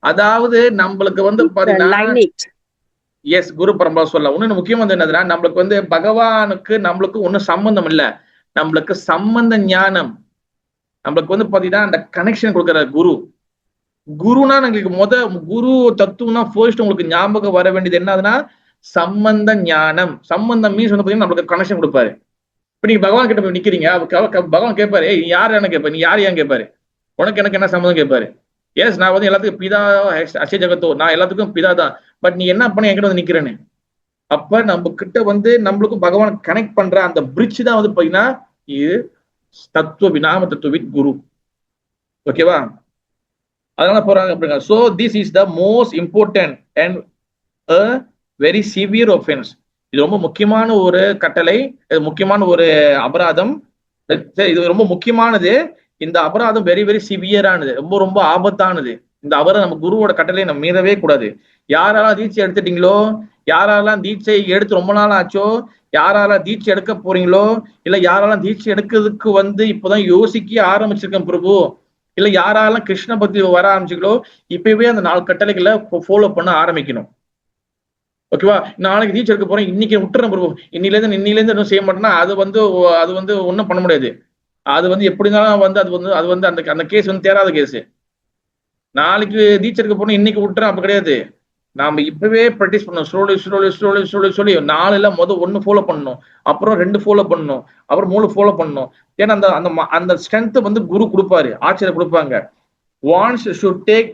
அதாவது நம்மளுக்கு வந்து It's the பாத்தீங்கன்னா lineage. S குரு பரம்பரை சொல்ல இன்னொன்னு முக்கியமானது என்னதுன்னா நம்மளுக்கு வந்து பகவானுக்கு நம்மளுக்கு ஒன்றும் சம்பந்தம் இல்லை, நம்மளுக்கு சம்பந்த ஞானம். நம்மளுக்கு வந்து பாத்தீங்கன்னா அந்த கனெக்ஷன் கொடுக்குற குரு. குருனா உங்களுக்கு குரு தத்துவம்னா ஃபர்ஸ்ட் உங்களுக்கு ஞாபகம் வர வேண்டியது என்னதுன்னா சம்பந்த ஞானம். சம்பந்தம் மீன்ஸ் வந்து பாத்தீங்கன்னா நம்மளுக்கு கனெக்ஷன் கொடுப்பாரு. இப்ப நீங்க பகவான் கிட்ட போய் நிக்கிறீங்க, பகவான் கேட்பாரு, ஏய் யார் என்ன கேட்பாரு, நீ யார் ஏன் கேட்பாரு, உனக்கு எனக்கு என்ன சம்மந்தம் கேட்பாரு. எஸ் நான் வந்து எல்லாத்துக்கும் பிதா அச்சய ஜெகத்தோ, நான் எல்லாத்துக்கும் பிதா தான், பட் நீ என்ன பண்ண என்கிட்ட வந்து நிக்கிறேன்னு. அப்ப நம்ம கிட்ட வந்து நம்மளுக்கும் பகவான் கனெக்ட் பண்ற அந்த பிரிட்ஜ் தான் வந்து பாத்தீங்கன்னா இது நாம தத்துவவித் குரு. ஓகேவா? அதனால போறாங்க அப்படிங்க. So this is the most important and a very severe offense. இது ரொம்ப முக்கியமான ஒரு கட்டளை, முக்கியமான ஒரு அபராதம். இது ரொம்ப முக்கியமானது. இந்த அபராதம் வெரி வெரி சிவியரானது, ரொம்ப ரொம்ப ஆபத்தானது. இந்த அபராதம் நம்ம குருவோட கட்டளையை நம்ம மீறவே கூடாது. யாரெல்லாம் தீட்சை எடுத்துட்டீங்களோ, யாரெல்லாம் தீட்சை எடுத்து ரொம்ப நாள் ஆச்சோ, யாரெல்லாம் தீட்சை எடுக்க போறீங்களோ, இல்ல யாரெல்லாம் தீட்சை எடுக்கிறதுக்கு வந்து இப்பதான் யோசிக்க ஆரம்பிச்சிருக்கேன் பிரபு, இல்ல யாரெல்லாம் கிருஷ்ண பக்தி வர ஆரம்பிச்சுங்களோ, இப்பவே அந்த 4 கட்டளைகளை ஃபாலோ பண்ண ஆரம்பிக்கணும். ஓகேவா? நாளைக்கு தீட்சை எடுக்க போறேன், இன்னைக்கு விட்டுறேன் பிரபு, இன்னிலேருந்து இன்னும் செய்ய மாட்டேன்னா அது வந்து ஒன்றும் பண்ண முடியாது. அது வந்து எப்படினாலும் வந்து அது வந்து அந்த கேஸ் வந்து தேராத கேஸ். நாளைக்கு தீட்சை எடுக்க போறோம், இன்னைக்கு விட்டுறேன் அப்ப கிடையாது. நாம இப்பவே ப்ராக்டிஸ் பண்ணணும். ஸ்லோலி 4 இல்ல 1 ஃபாலோ பண்ணணும், அப்புறம் 2 ஃபாலோ பண்ணணும், அப்புறம் 3 ஃபாலோ பண்ணணும். ஏன்னா அந்த ஸ்ட்ரென்த் வந்து குரு கொடுப்பாரு, ஆச்சரியம் கொடுப்பாங்க. Once should take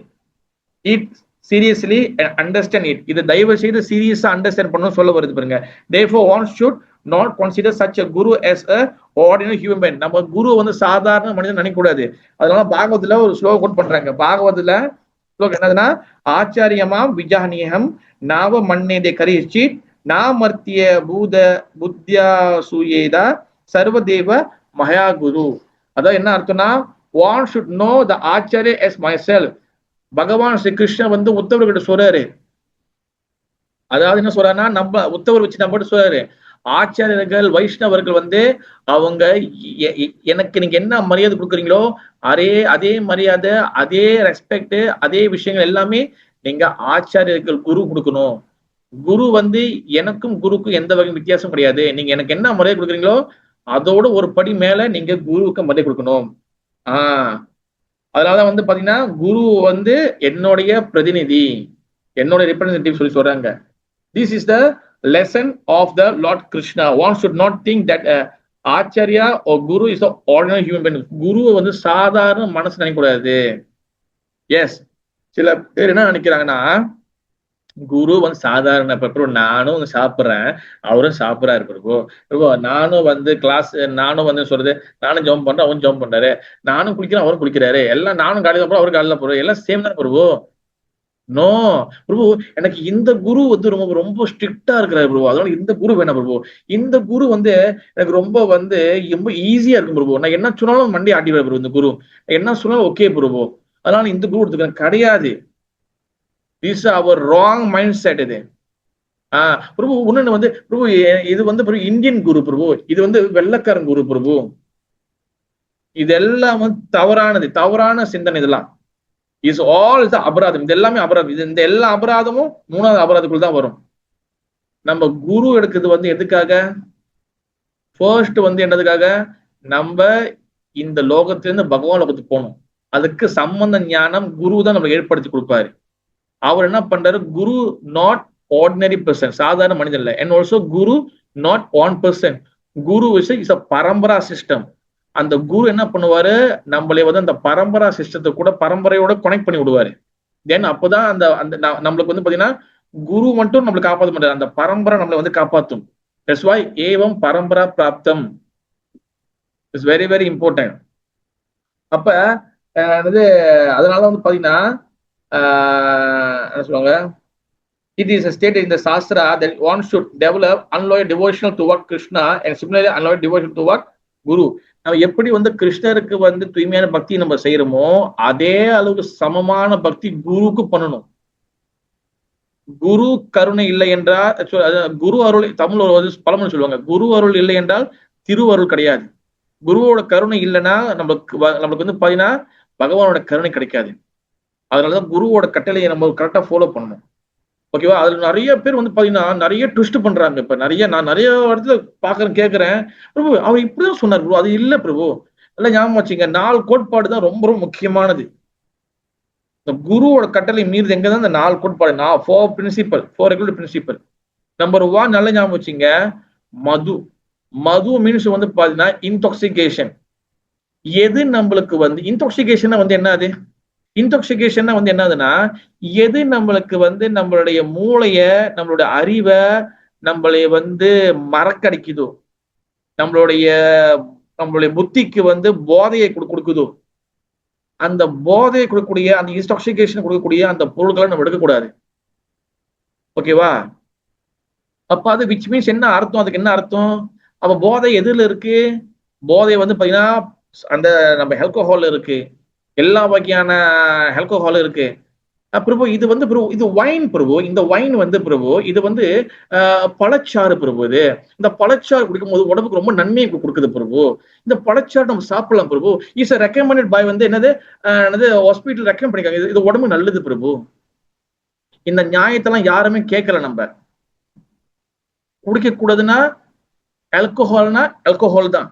it seriously and understand it. இது தயவு செய்து சீரியஸா அண்டர்ஸ்டாண்ட் பண்ணணும் சொல்ல வருது பாருங்க. therefore one should not consider such a guru as a ordinary human being. நம்ம குரு வந்து சாதாரண மனிதன் நினைக்க கூடாது. அதனால பாகவத்துல ஒரு ஸ்லோகம் கோட் பண்றாங்க. பாகவத்துல ஸ்லோகம் என்னதுன்னா, ஆச்சாரியமாம் விஜானியம் நாவ மன்னேதே கரிச்சி நாமர்த்திய பூத புத்தியா சூயேதா சர்வதேவ மயா குரு. அதான் என்ன அர்த்தம்னா, one should know the acharya as myself. பகவான் ஸ்ரீ கிருஷ்ணன் வந்து உத்தவர்கிட்ட சொல்றாரு. அதாவது என்ன சொல்றாருன்னா, நம்ம உத்தவர் வச்சு நம்ம சொல்றாரு, ஆச்சாரியர்கள் வைஷ்ணவர்கள் வந்து அவங்க எனக்கு நீங்க என்ன மரியாதை கொடுக்குறீங்களோ அதே மரியாதை, அதே ரெஸ்பெக்ட், அதே விஷயங்கள் எல்லாமே நீங்க ஆச்சாரியர்கள் குரு கொடுக்கணும். குரு வந்து எனக்கும் குருக்கும் எந்த வகை வித்தியாசம் கிடையாது. நீங்க எனக்கு என்ன மரியாதை கொடுக்குறீங்களோ அதோட ஒரு படி மேல நீங்க குருவுக்கு மரியாதை கொடுக்கணும். அதனால வந்து பாத்தீங்கன்னா குரு வந்து என்னுடைய பிரதிநிதி, என்னோட ரெப்ரசன்டேட்டிவ் சொல்லி சொல்றாங்க. This is the lesson of the lord Krishna. One should not think that acharya or guru is ordinary human being. குருவை வந்து சாதாரண மனசு நினைக்கக்கூடாது. எஸ், சில பேர் என்ன நினைக்கிறாங்கன்னா, குரு வந்து சாதாரண பிரபு, நானும் வந்து சாப்பிட்றேன், அவரும் சாப்பிட்றாரு பிரபு, நானும் வந்து கிளாஸ், நானும் வந்து சொல்றது, நானும் ஜம்ப் பண்றேன், அவரும் ஜம்ப் பண்றாரு, நானும் குளிக்கிறேன், அவரும் குளிக்கிறாரு, எல்லாம் நானும் காலையில போறோம், அவரும் காலையில போறோம், எல்லாம் சேம் தான் பிரபு. நோ பிரபு, எனக்கு இந்த குரு வந்து ரொம்ப ரொம்ப ஸ்ட்ரிக்டா இருக்கிறாரு பிரபு, அதனால இந்த குரு வேணாம் பிரபு. இந்த குரு வந்து எனக்கு ரொம்ப ஈஸியா இருக்கும் பிரபு, நான் என்ன சொன்னாலும் மண்டி ஆட்டிடுவார் பிரபு, இந்த குரு என்ன சொன்னாலும் ஓகே பிரபு, அதனால இந்த குரு எடுத்துக்கிறேன். கிடையாது. This our wrong mindset. இது பிரபு ஒண்ணு வந்து பிரபு, இது வந்து பிரபு இந்தியன் குரு பிரபு, இது வந்து வெள்ளக்காரன் குரு பிரபு, இதெல்லாம் வந்து தவறானது, தவறான சிந்தனை. இதெல்லாம் இஸ் ஆல் த அபராதம். இது எல்லாமே அபராதம். இது இந்த எல்லா அபராதமும் 3வது அபராதத்துக்குள்ள தான் வரும். நம்ம குரு எடுக்கிறது வந்து எதுக்காக? ஃபர்ஸ்ட் வந்து என்னதுக்காக? நம்ம இந்த லோகத்திலிருந்து பகவான் லோகத்துக்கு போகணும். அதுக்கு சம்பந்த ஞானம் குரு தான் நம்ம ஏற்படுத்தி கொடுப்பாரு. அவர் என்ன பண்றாரு? குரு நாட் ஆர்டினரி பர்சன், சாதாரண மனிதன் இல்லை. And also guru not one person. Guru is a parampara system. அந்த குரு என்ன பண்ணுவாரு? நம்மளே வந்து அந்த பரம்பரா சிஸ்டத்தை கூட பரம்பரையோட கனெக்ட் பண்ணி விடுவாரு. தென் அப்போதான் அந்த அந்த நம்மளுக்கு வந்து பாத்தீங்கன்னா குரு மட்டும் நம்மளுக்கு காப்பாற்ற மாட்டாரு, அந்த பரம்பரை நம்மளை வந்து காப்பாற்றும். தட்ஸ் வை ஏவம் பரம்பரா பிராப்தம் இஸ் வெரி வெரி இம்பார்ட்டன்ட். அப்ப அதனால வந்து பாத்தீங்கன்னா என்ன சொல்லுவாங்க, it is stated in the Shastra that one should develop unalloyed devotion toward Krishna and similarly unalloyed devotion toward Guru. நம்ம எப்படி வந்து கிருஷ்ணருக்கு வந்து தூய்மையான பக்தி நம்ம செய்யறோமோ அதே அளவுக்கு சமமான பக்தி குருவுக்கு பண்ணணும். குரு கருணை இல்லை என்றால் குரு அருள், தமிழ் ஒரு பழமொழி சொல்லுவாங்க, குரு அருள் இல்லை என்றால் திருவருள் கிடையாது. குருவோட கருணை இல்லைன்னா நம்மளுக்கு வந்து பாத்தீங்கன்னா பகவானோட கருணை கிடைக்காது. அதனாலதான் குருவோட கட்டளையை நம்ம கரெக்டா ஃபாலோ பண்ணணும். ஓகேவா? அதுல நிறைய பேர் வந்து பாத்தீங்கன்னா நிறைய ட்விஸ்ட் பண்றாங்க. இப்ப நான் நிறைய இடத்துல பாக்குறேன், கேட்கிறேன், பிரபு அவர் இப்படிதான் சொன்னார் பிரபு, அது இல்ல பிரபு. எல்லாம் ஞாபகம் வச்சுங்க, 4 கோட்பாடு தான் ரொம்ப ரொம்ப முக்கியமானது. இந்த குருவோட கட்டளை மீறது எங்கதான் இந்த 4 கோட்பாடு, 4 ரெகுலர் பிரின்சிபல். நம்பர் 1 நல்ல ஞாபகம் வச்சுங்க, மது மீன்ஸ் வந்து பாத்தீங்கன்னா இன்டாக்சிகேஷன். எது நம்மளுக்கு வந்து இன்டாக்சிகேஷன் வந்து என்னது? இன்டாக்சிகேஷன் வந்து என்னதுன்னா, எது நம்மளுக்கு வந்து நம்மளுடைய மூளைய, நம்மளுடைய அறிவை நம்மளை வந்து மறக்கடிக்குதோ, நம்மளுடைய புத்திக்கு வந்து போதையை கொடுக்குதோ, அந்த போதையை கொடுக்கக்கூடிய, அந்த இன்டாக்சிகேஷன் கொடுக்கக்கூடிய அந்த பொருட்களை நம்ம எடுக்கக்கூடாது. ஓகேவா? அப்ப அது விச் மீன்ஸ் என்ன அர்த்தம்? அதுக்கு என்ன அர்த்தம்? அப்ப போதை எதுல இருக்கு? போதை வந்து பாத்தீங்கன்னா அந்த நம்ம ஆல்கஹால் இருக்கு, எல்லா வகையான ஆல்கஹால் இருக்கு. பிரபு இது வந்து இது வைன் பிரபு, இந்த வைன் வந்து பிரபு இது வந்து பழச்சாறு பிரபு. இந்த பழச்சாறு குடிக்கும்போது உடம்புக்கு ரொம்ப நன்மையை கொடுக்குது பிரபு. இந்த பழச்சாறு நம்ம சாப்பிடலாம் பிரபு. இஸ் ரெக்கமெண்டட் பை வந்து என்னது ஹாஸ்பிட்டல் ரெக்கமெண்ட் பண்ணிருக்காங்க, இது உடம்பு நல்லது பிரபு. இந்த நியாயத்தெல்லாம் யாருமே கேட்கல. நம்ம குடிக்க கூடாதுன்னா ஆல்கஹால்னா ஆல்கஹால் தான்.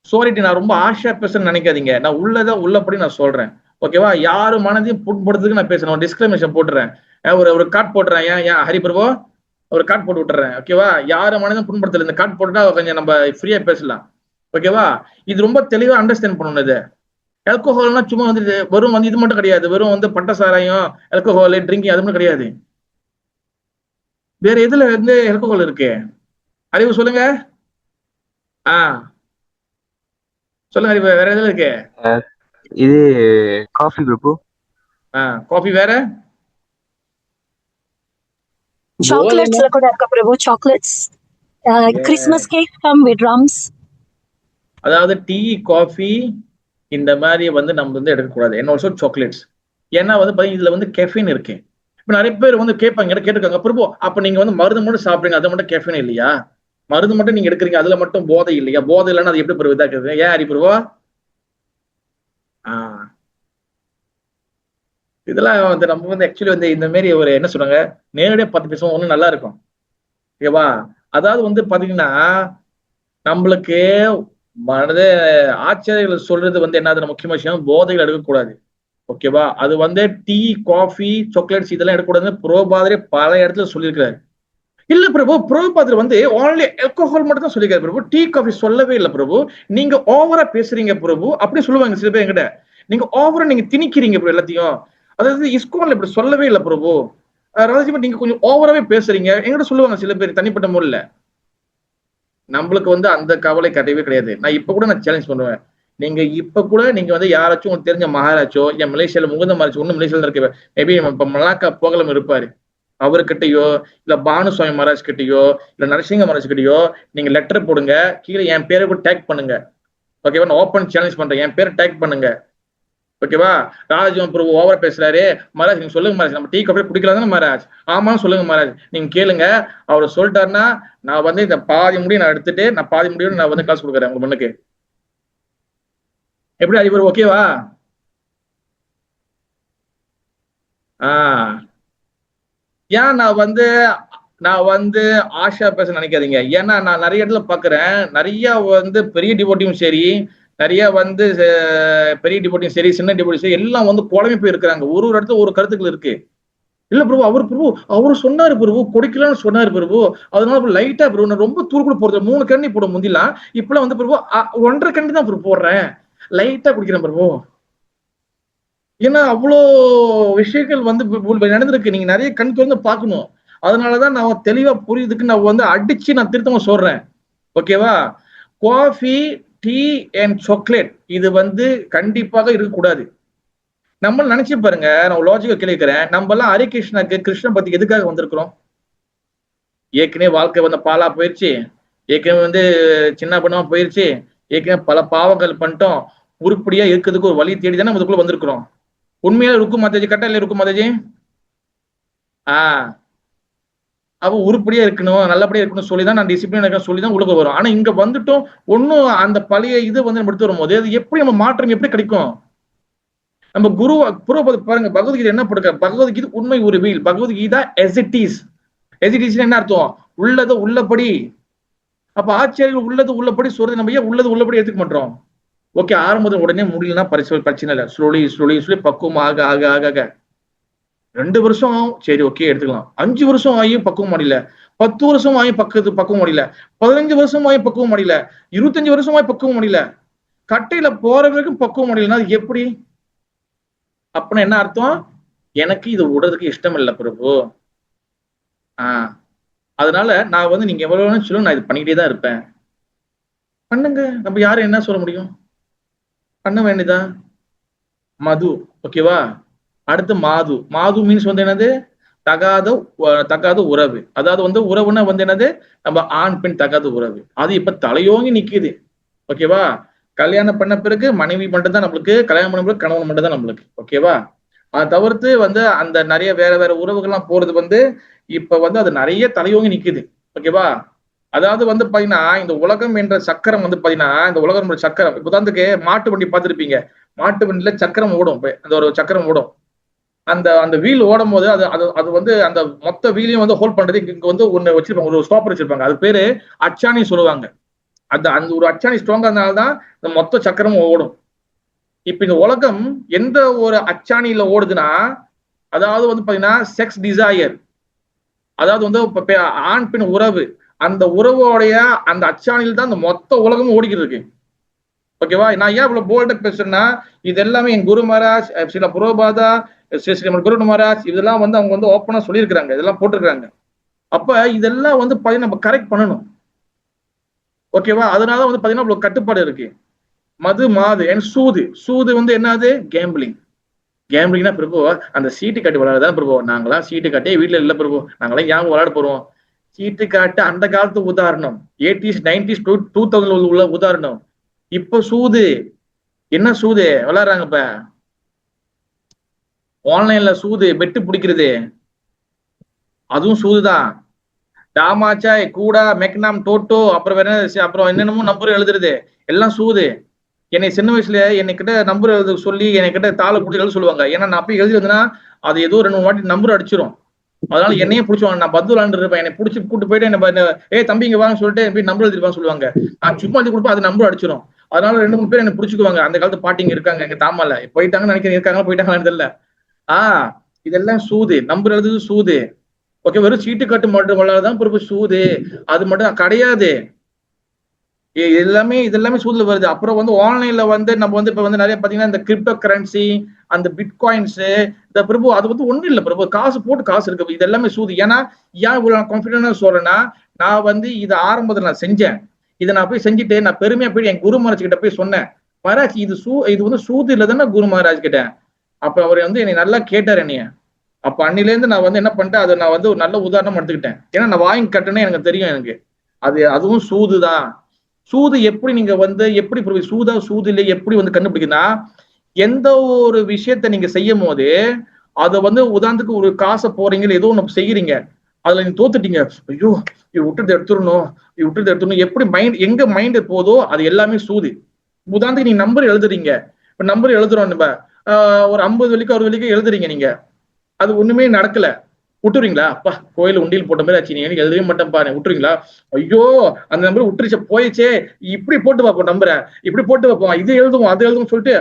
சாரிட்டி, நான் ரொம்ப ஆஷா பேசுறேன்னு நினைக்காதீங்க, நான் உள்ளபடி நான் சொல்றேன். ஓகேவா? யாரு மனதையும் புண்படுறதுக்கு நான் பேசுறேன், டிஸ்கிரிமினேஷன் போட்டுறேன், ஒரு கார்ட் போட்டுறேன். ஏன் ஹரிபிரபு ஒரு கார்ட் போட்டு விட்டுறேன். ஓகேவா? யாரு மனதையும் புண்படுத்தல, இந்த கார்ட் போட்டுட்டா கொஞ்சம் நம்ம ஃப்ரீயா பேசலாம். ஓகேவா? இது ரொம்ப தெளிவா அண்டர்ஸ்டாண்ட் பண்ணணும். இது ஆல்கஹால்னா சும்மா வந்து வெறும் வந்து இது மட்டும் கிடையாது, வெறும் வந்து பட்ட சாராயம், ஆல்கஹால் ட்ரிங்கிங் அது மட்டும் கிடையாது. வேற எதுல வந்து ஆல்கஹால் இருக்கு? அறிவு சொல்லுங்க. சொல்லுங்க அறிவு, வேற எதுல இருக்கு? இது காஃபி பிரபு. காஃபி வேற? சாக்லேட்ஸ்ல கூட இருக்க பிரபு, chocolates. Christmas cake come with rums. அதாவது டீ, காஃபி இந்த மாதிரி வந்து நம்ம வந்து எடுக்கக்கூடாது. என்ன ஆல்சோ சாக்லேட்ஸ். ஏன்னா வந்து பாத்தீங்கன்னா இதுல வந்து கெஃபின் இருக்கு. இப்ப நிறைய பேர் வந்து கேட்டிருக்காங்க, பிரபு அப்ப நீங்க வந்து மருந்து மட்டும் சாப்பிடுங்க, அது மட்டும் கெஃபின் இல்லையா? மருந்து மட்டும் நீங்க எடுக்கிறீங்க, அதுல மட்டும் போதை இல்லையா? போதை இல்லைன்னா அது எப்படி பிரபு இதாக்குது? ஏன் ஹரி பிரபு? இதெல்லாம் வந்து நம்ம வந்து ஆக்சுவலி வந்து இந்த மாதிரி ஒரு என்ன சொல்றாங்க, நேரடியா பார்த்து பேசுவோம், ஒன்றும் நல்லா இருக்கும். ஓகேவா? அதாவது வந்து பாத்தீங்கன்னா நம்மளுக்கு மனதே ஆச்சரியர்கள் சொல்றது வந்து என்னது முக்கியமான விஷயம், போதைகள் எடுக்கக்கூடாது. ஓகேவா? அது வந்து டீ, காஃபி, சாக்லேட்ஸ் இதெல்லாம் எடுக்கக்கூடாதுன்னு புரோபாதரே பல இடத்துல சொல்லியிருக்கிறாரு. இல்ல பிரபு, புரோபாதர் வந்து ஓன்லி ஆல்கஹால் மட்டும் தான் சொல்லியிருக்காரு பிரபு, டீ காஃபி சொல்லவே இல்லை பிரபு, நீங்க ஓவரா பேசுறீங்க பிரபு அப்படி சொல்லுவாங்க சில பேர் என்கிட்ட. நீங்க ஓவரா நீங்க திணிக்கிறீங்க பிரபு எல்லாத்தையும். அதாவது இஸ்கோன்ல இப்படி சொல்லவே இல்லை பிரபு, நீங்க கொஞ்சம் ஓவராவே பேசுறீங்க என்கிட்ட சொல்லுவாங்க சில பேர் தனிப்பட்ட முறையில. நம்மளுக்கு வந்து அந்த கவலை கிடையவே கிடையாது. நான் இப்ப கூட நான் சேலஞ்ச் பண்ணுவேன், நீங்க இப்ப கூட நீங்க வந்து யாராச்சும் உங்களுக்கு தெரிஞ்ச மகாராஜோ, என் மலேசியால முகுந்த மகாராஜ் ஒன்னும் மலேசியால இருக்க, மேபி இப்ப மலாக்கா போகலம் இருப்பாரு, அவர்கிட்டயோ இல்ல பானுசுவாமி மகாராஜ் கிட்டயோ இல்ல நரசிங்க மகாராஜ் கிட்டயோ நீங்க லெட்டர் போடுங்க, கீழே என் பேரை கூட டேக் பண்ணுங்க. ஓகேவா? நான் ஓப்பன் சேலஞ்ச் பண்றேன், என் பேரை டேக் பண்ணுங்க. ஓகேவா? ராஜ்ஜியம் பிரபு ஓவரா பேசுறாரு, மகாராஜ் நீங்க சொல்லுங்க மகாராஜ், நம்ம டீ காஃபி குடிக்கலாம் தானே மகாராஜ்? ஆமா சொல்லுங்க மகாராஜ், நீங்க கேளுங்க. அவர் சொல்லிட்டாருன்னா நான் வந்து இந்த பாதி முடியும் நான் எடுத்துட்டு நான் பாதி முடியும் நான் வந்து காசு கொடுக்குறேன் உங்க மண்ணுக்கு. எப்படி அதிபர்? ஓகேவா? ஏன் நான் வந்து ஆஷா பேச நினைக்காதீங்க. ஏன்னா நான் நிறைய இடத்துல பாக்குறேன், நிறைய வந்து பெரிய டிவோட்டியும் சரி, நிறைய வந்து பெரிய டிவோட்டியும் சரி, சின்ன டிவோட்டியும் சரி, எல்லாம் வந்து குழம்பு போய் இருக்கிறாங்க. ஒரு இடத்துல ஒரு கருத்துக்கள் இருக்கு. இல்ல பிரபு அவரு சொன்னாரு பிரபு, குடிக்கலாம்னு சொன்னாரு பிரபு, அதனால லைட்டா பிரபு நான் ரொம்ப தூள் கூட போடுறேன், 3 கண்ணி போட முந்திலாம், இப்பெல்லாம் வந்து பிரபு 1.5 கண்ணி தான் பிரபு போடுறேன், லைட்டா குடிக்கிறேன் பிரபு. ஏன்னா அவ்வளோ விஷயங்கள் வந்து நடந்திருக்கு, நீங்க நிறைய கண் திறந்து பார்க்கணும். அதனாலதான் நான் தெளிவா புரியுதுக்கு நான் வந்து அடிச்சு நான் திருத்தமா சொல்றேன். ஓகேவா? காஃபி, டீ அண்ட் சாக்லேட் இது வந்து கண்டிப்பாக இருக்கக்கூடாது. நம்ம நினைச்சு பாருங்க, நான் லாஜிக்கா கேட்கிறேன், நம்ம எல்லாம் ஹரிகிருஷ்ணாக்கு கிருஷ்ணன் பத்தி எதுக்காக வந்திருக்கிறோம்? ஏற்கனவே வாழ்க்கை வந்து பாலா போயிருச்சு, ஏற்கனவே வந்து சின்ன பண்ணமா போயிருச்சு, ஏற்கனவே பல பாவங்கள் பண்ணிட்டோம், உருப்படியா இருக்கிறதுக்கு ஒரு வழி தேடி தானே நம்ம இதுக்குள்ள வந்திருக்கிறோம். உண்மையா ருக்கு மாதாஜி கரெக்டா இல்லையா ருக்கு மாதாஜி? அவ உருப்படியா இருக்கணும், நல்லபடியா இருக்கணும் சொல்லிதான் நான் டிசிப்ளின் இருக்க சொல்லிதான் உள்ள வரும். ஆனா இங்க வந்துட்டோம் ஒன்னும் அந்த பழைய இது வந்து நம்ம எடுத்து வரும்போது அது எப்படி நம்ம மாற்றம் எப்படி கிடைக்கும்? நம்ம குரு பாருங்க, பகவத்கீதை என்ன படுக்க, பகவத்கீதை உண்மை உருவில், பகவத்கீதா எசிட்டிஸ். எசிட்டிஸ் என்ன அர்த்தம்? உள்ளது உள்ளபடி. அப்ப ஆச்சாரியர்கள் உள்ளது உள்ளபடி சொல்றது நம்ம ஏன் உள்ளது உள்ளபடி எடுத்துக்க மாட்டோம்? ஓகே, ஆரம்பத்தில் உடனே முடியலன்னா பிரச்சனை இல்லை, ஸ்லோலி பக்குவம் ஆக ஆக ஆக ஆக 2 வருஷம் சரி ஓகே எடுத்துக்கலாம், 5 வருஷம் ஆகியும் பக்குவம் முடியல, 10 வருஷம் ஆகியும் பக்குவம் முடியல, 15 வருஷம் ஆகியும் பக்குவம் முடியல, 25 வருஷம் ஆகி பக்குவம் முடியல, கட்டையில போற வரைக்கும் பக்குவம் முடியலன்னா அது எப்படி? அப்படின்னா என்ன அர்த்தம்? எனக்கு இது விடுறதுக்கு இஷ்டம் இல்லை பிரபு. அதனால நான் வந்து நீங்க எவ்வளவு வேணும் சொல்லுங்க, நான் இது பண்ணிக்கிட்டே தான் இருப்பேன். பண்ணுங்க, நம்ம யாரும் என்ன சொல்ல முடியும்? பண்ண வேண்டியதா? மது, ஓகேவா? அடுத்து மாது. மாது மீன்ஸ் வந்து என்னது? தகாத உறவு. அதாவது வந்து உறவுன்னா வந்து என்னது? நம்ம ஆண் பெண் தகாத உறவு. அது இப்ப தலையோங்கி நிக்குது, ஓகேவா? கல்யாணம் பண்ண பிறகு மனைவி மட்டும் தான் நம்மளுக்கு, கல்யாணம் பண்ண பிறகு கணவன் மட்டும் தான் நம்மளுக்கு, ஓகேவா? அதை தவிர்த்து வந்து அந்த நிறைய வேற உறவுகள்லாம் போறது வந்து இப்ப வந்து அது நிறைய தலையோங்கி நிக்குது, ஓகேவா? அதாவது வந்து பாத்தீங்கன்னா இந்த உலகம் என்ற சக்கரம் வந்து பாத்தீங்கன்னா, இந்த உலகம் சக்கரம், இப்ப உதாரணத்துக்கு மாட்டு வண்டி பார்த்திருப்பீங்க, மாட்டு வண்டியில சக்கரம் ஓடும், அந்த ஒரு சக்கரம் ஓடும். அந்த வீல் ஓடும் போது அது வந்து அந்த மொத்த வீலையும் வந்து ஹோல்ட் பண்றது இங்க வந்து ஒண்ணு வச்சிருப்பாங்க, ஒரு ஸ்டாப்பர் வச்சிருப்பாங்க, அது பேரு அச்சாணி சொல்லுவாங்க. அந்த ஒரு அச்சாணி ஸ்ட்ராங்கா இருந்தால்தான் இந்த மொத்த சக்கரமும் ஓடும். இப்ப இந்த உலகம் எந்த ஒரு அச்சாணியில ஓடுதுன்னா, அதாவது வந்து பாத்தீங்கன்னா செக்ஸ் டிசையர், அதாவது வந்து ஆண் பெண் உறவு, அந்த உறவோடைய அந்த அச்சாணியில் தான் அந்த மொத்த உலகமும் ஓடிக்கிட்டு இருக்கு, ஓகேவா? நான் ஏன் இவ்வளவு போல்டா பேசுறேன்னா, இது எல்லாமே என் குரு மகாராஜ், ஸ்ரீல புரோபாதா, ஸ்ரீ குரு மகாராஜ் இதெல்லாம் வந்து அவங்க வந்து ஓப்பனா சொல்லியிருக்கிறாங்க, இதெல்லாம் போட்டிருக்காங்க. அப்ப இதெல்லாம் வந்து பாத்தீங்கன்னா நம்ம கரெக்ட் பண்ணணும், ஓகேவா? அதனால வந்து பாத்தீங்கன்னா இவ்வளவு கட்டுப்பாடு இருக்கு. மது மாது அண்ட் சூது வந்து என்னது? கேம்பிளிங். கேம்பிளிங்னா பிரபு அந்த சீட்டு காட்டி விளையாடுதான் பிரபு. நாங்களாம் சீட்டு காட்டே வீட்டுல இல்ல பிரபு, நாங்களாம் ஏன் விளையாட போறோம்? சீட்டு காட்டு அந்த காலத்து உதாரணம், 80s 90s 2000 உள்ள உதாரணம். இப்ப சூது என்ன? சூது விளையாடுறாங்க இப்ப ஆன்லைன்ல, சூது பெட்டு பிடிக்கிறது, அதுவும் சூதுதான். டாமாச்சாய் கூடா மெக்னாம் டோட்டோ அப்புறம் என்னென்னமோ நம்பர் எழுதுறது எல்லாம் சூது. என்னை சின்ன வயசுல என்கிட்ட நம்பர் எழுத சொல்லி என்கிட்ட தாளை பிடிச்சி எழுத சொல்லுவாங்க. ஏன்னா நான் போய் எழுதி வந்தேன்னா அது ஏதோ 2-3 வாட்டி நம்பர் அடிச்சிடும். அதனால என்னையே பிடிச்சுவாங்க. நான் பத்து விளாண்டுருப்பேன், என்னை பிடிச்சி கூட்டு போயிட்டு என்ன தம்பி இங்க வாங்க சொல்லிட்டு போய் நம்பர் எழுதிருப்பான்னு சொல்லுவாங்க. நான் சும்மா எழுதி கொடுப்பேன், அது நம்பர் அடிச்சிடும். அதனால 2-3 பேர் என்ன பிடிச்சிக்குவாங்க. அந்த காலத்து பாட்டிங்க இருக்காங்க எங்க தாமால, போயிட்டாங்கன்னு நினைக்கிறேன், இருக்காங்க போயிட்டாங்கன்னு தெரியல. இதெல்லாம் சூது, நம்பர் எழுதுது சூது, ஓகே? வெறும் சீட்டு கட்டு மட்டும் விளையாடுதான் பொறுப்பு சூது, அது மட்டும் கிடையாது. இதெல்லாமே சூதுல வருது. அப்புறம் வந்து ஆன்லைன்ல வந்து நம்ம வந்து இப்ப வந்து நிறைய பாத்தீங்கன்னா இந்த கிரிப்டோ கரன்சி, அந்த பிட்காயின்ஸ், இந்த பிரபு அது வந்து ஒண்ணும் இல்லை பிரபு, காசு போட்டு காசு இருக்கு, இது எல்லாமே சூது. ஏன்னா ஏன் இவ்வளவு கான்பிடன்டா சொல்றேன்னா, நான் வந்து இதை ஆரம்பத்துல நான் செஞ்சேன், இதை நான் போய் செஞ்சுட்டு நான் பெருமையா போய் என் குரு மகாராஜ் கிட்ட போய் சொன்னேன், மகாராஜ் இது வந்து சூது இல்லதானே குரு மகாராஜ் கிட்ட. அப்ப அவர் வந்து என்னை நல்லா கேட்டார் என்னைய. அப்ப அன்னில இருந்து நான் வந்து என்ன பண்ணிட்டேன், அதை நான் வந்து ஒரு நல்ல உதாரணம் எடுத்துக்கிட்டேன். ஏன்னா நான் வாங்கி கட்டுனே எனக்கு தெரியும், எனக்கு அதுவும் சூதுதான். சூது எப்படி நீங்க வந்து எப்படி சூது இல்லை எப்படி வந்து கண்டுபிடிக்குன்னா, எந்த ஒரு விஷயத்த நீங்க செய்யும் போது அதை வந்து உதாரணத்துக்கு ஒரு காசை போறீங்க, ஏதோ ஒண்ணு செய்யறீங்க, அதுல நீங்க தோத்துட்டீங்க, ஐயோ விட்டுறது எடுத்துடணும் எப்படி எங்க மைண்ட் போதோ அது எல்லாமே சூது. உதாரணத்துக்கு நீங்க நம்பர் எழுதுறீங்க, இப்ப நம்பர் எழுதுறோம் நம்ம ஒரு 50 வெள்ளிக்கு 60 வெள்ளிக்கு எழுதுறீங்க, நீங்க அது ஒண்ணுமே நடக்கல, விட்டுறீங்களா? அப்பா கோயில உண்டியில் போட்ட மாதிரி ஆச்சு, நீங்க எழுதவே மாட்டேன் பாரு, விட்டுறீங்களா? ஐயோ அந்த நம்பர் விட்டுருச்சு போயிடுச்சே, இப்படி போட்டு பார்ப்போம், நம்பரை இப்படி போட்டு வைப்போம், இது எழுதுவோம் அது எழுதுவோம் சொல்லிட்டு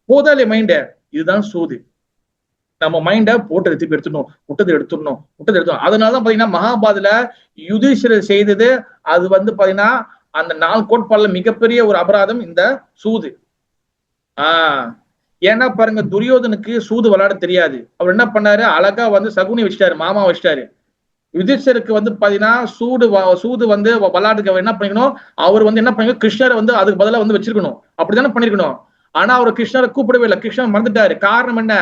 போதா இல்லையா மைண்ட? இதுதான் சூது. நம்ம மைண்ட போட்டு திருப்பி எடுத்துடணும், விட்டது எடுத்துடணும். அதனாலதான் பாத்தீங்கன்னா மகாபாரதத்துல யுதிஷ்டிரர் செய்தது அது வந்து பாத்தீங்கன்னா அந்த 4 கோட்பாடுல மிகப்பெரிய ஒரு அபராதம் இந்த சூது. ஏன்னா பாருங்க, துரியோதனுக்கு சூது விளையாட தெரியாது. அவர் என்ன பண்ணாரு, அழகா வந்து சகுனி வச்சிட்டாரு, மாமா வச்சிட்டாரு. யுதிஷ்டருக்கு வந்து பாத்தீங்கன்னா சூது வந்து விளையாடுக்கு என்ன பண்ணிக்கணும், அவர் வந்து என்ன பண்ணிக்கணும், கிருஷ்ணரை வந்து அதுக்கு பதிலா வந்து வச்சிருக்கணும், அப்படித்தானே பண்ணிருக்கணும். ஆனா அவர் கிருஷ்ணரை கூப்பிடவே இல்லை, கிருஷ்ணர் மறந்துட்டாரு. காரணம் என்ன,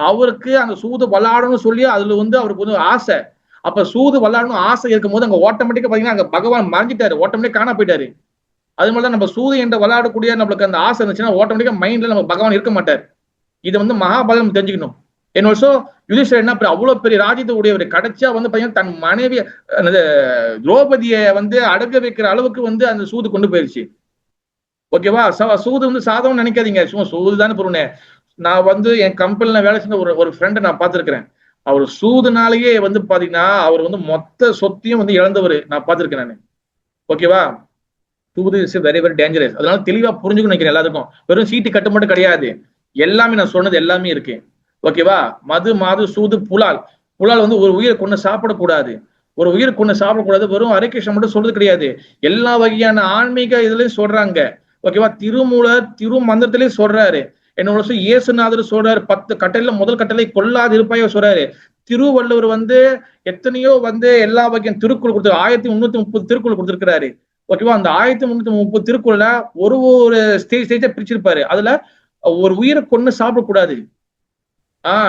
அவருக்கு அந்த சூது விளையாடணும்னு சொல்லி அதுல வந்து அவருக்கு வந்து ஆசை. அப்ப சூது விளையாடணும் ஆசை இருக்கும் போது அங்க ஆட்டோமேட்டிக்கா பாத்தீங்கன்னா அங்க பகவான் மறைஞ்சிட்டாரு, ஆட்டோமேட்டிக்கா காணா போயிட்டாரு. அது மாதிரி தான் நம்ம சூது என்ற விளையாடக்கூடிய நம்மளுக்கு அந்த ஆசை இருந்துச்சுன்னா ஆட்டோமேட்டிக்கா மைண்ட்ல நம்ம பகவான் இருக்க மாட்டார். இது வந்து மகாபாரதம் தெரிஞ்சுக்கணும். என்ன ஆல்சோ யுதிஷ்டர் என்ன அவ்வளவு பெரிய ராஜ்யத்தை உடையவர் கடைசியா வந்து பாத்தீங்கன்னா தன் மனைவி திரௌபதியை வந்து அடக்க வைக்கிற அளவுக்கு வந்து அந்த சூது கொண்டு போயிருச்சு. ஓகேவா? சூது வந்து சாதம் நினைக்காதீங்க, சும்மா சூது தானே பொருள். நான் வந்து என் கம்பெனில வேலை செஞ்ச ஒரு ஃப்ரெண்டை நான் பார்த்திருக்கிறேன். அவர் சூதுனாலேயே வந்து பாத்தீங்கன்னா அவர் வந்து மொத்த சொத்தையும் வந்து இழந்தவர் நான் பார்த்திருக்கேன் நான். ஓகேவா? சூது இஸ் வெரி வெரி டேஞ்சரஸ். அதனால தெளிவா புரிஞ்சுக்கணும் நினைக்கிறேன் எல்லாருக்கும். வெறும் சீட்டு கட்டு மட்டும் கிடையாது, எல்லாமே நான் சொன்னது எல்லாமே இருக்கு. ஓகேவா? மது மாது சூது புலால். புலால் வந்து ஒரு உயிரை கொண்டு சாப்பிடக்கூடாது, ஒரு உயிரை கொண்டு சாப்பிடக்கூடாது. வெறும் ஹரிகிருஷ்ணன் மட்டும் சொல்றது கிடையாது, எல்லா வகையான ஆன்மீக இதுலயும் சொல்றாங்க. ஓகேவா? திருமூலர் திருமந்திரத்திலயும் சொல்றாரு. என்னோட இயேசுநாதர் சொல்றாரு, 10 கட்டளையில முதல் கட்டளை கொல்லாது இருப்பாய சொல்றாரு. திருவள்ளுவர் வந்து எத்தனையோ வந்து எல்லா வகையான திருக்குறள் கொடுத்து 1330 திருக்குறள் கொடுத்திருக்கிறாரு. ஓகேவா? அந்த 1330 திருக்குறளை ஒரு ஸ்டேஜா பிரிச்சிருப்பாரு. அதுல ஒரு உயிரை கொண்டு சாப்பிடக்கூடாது.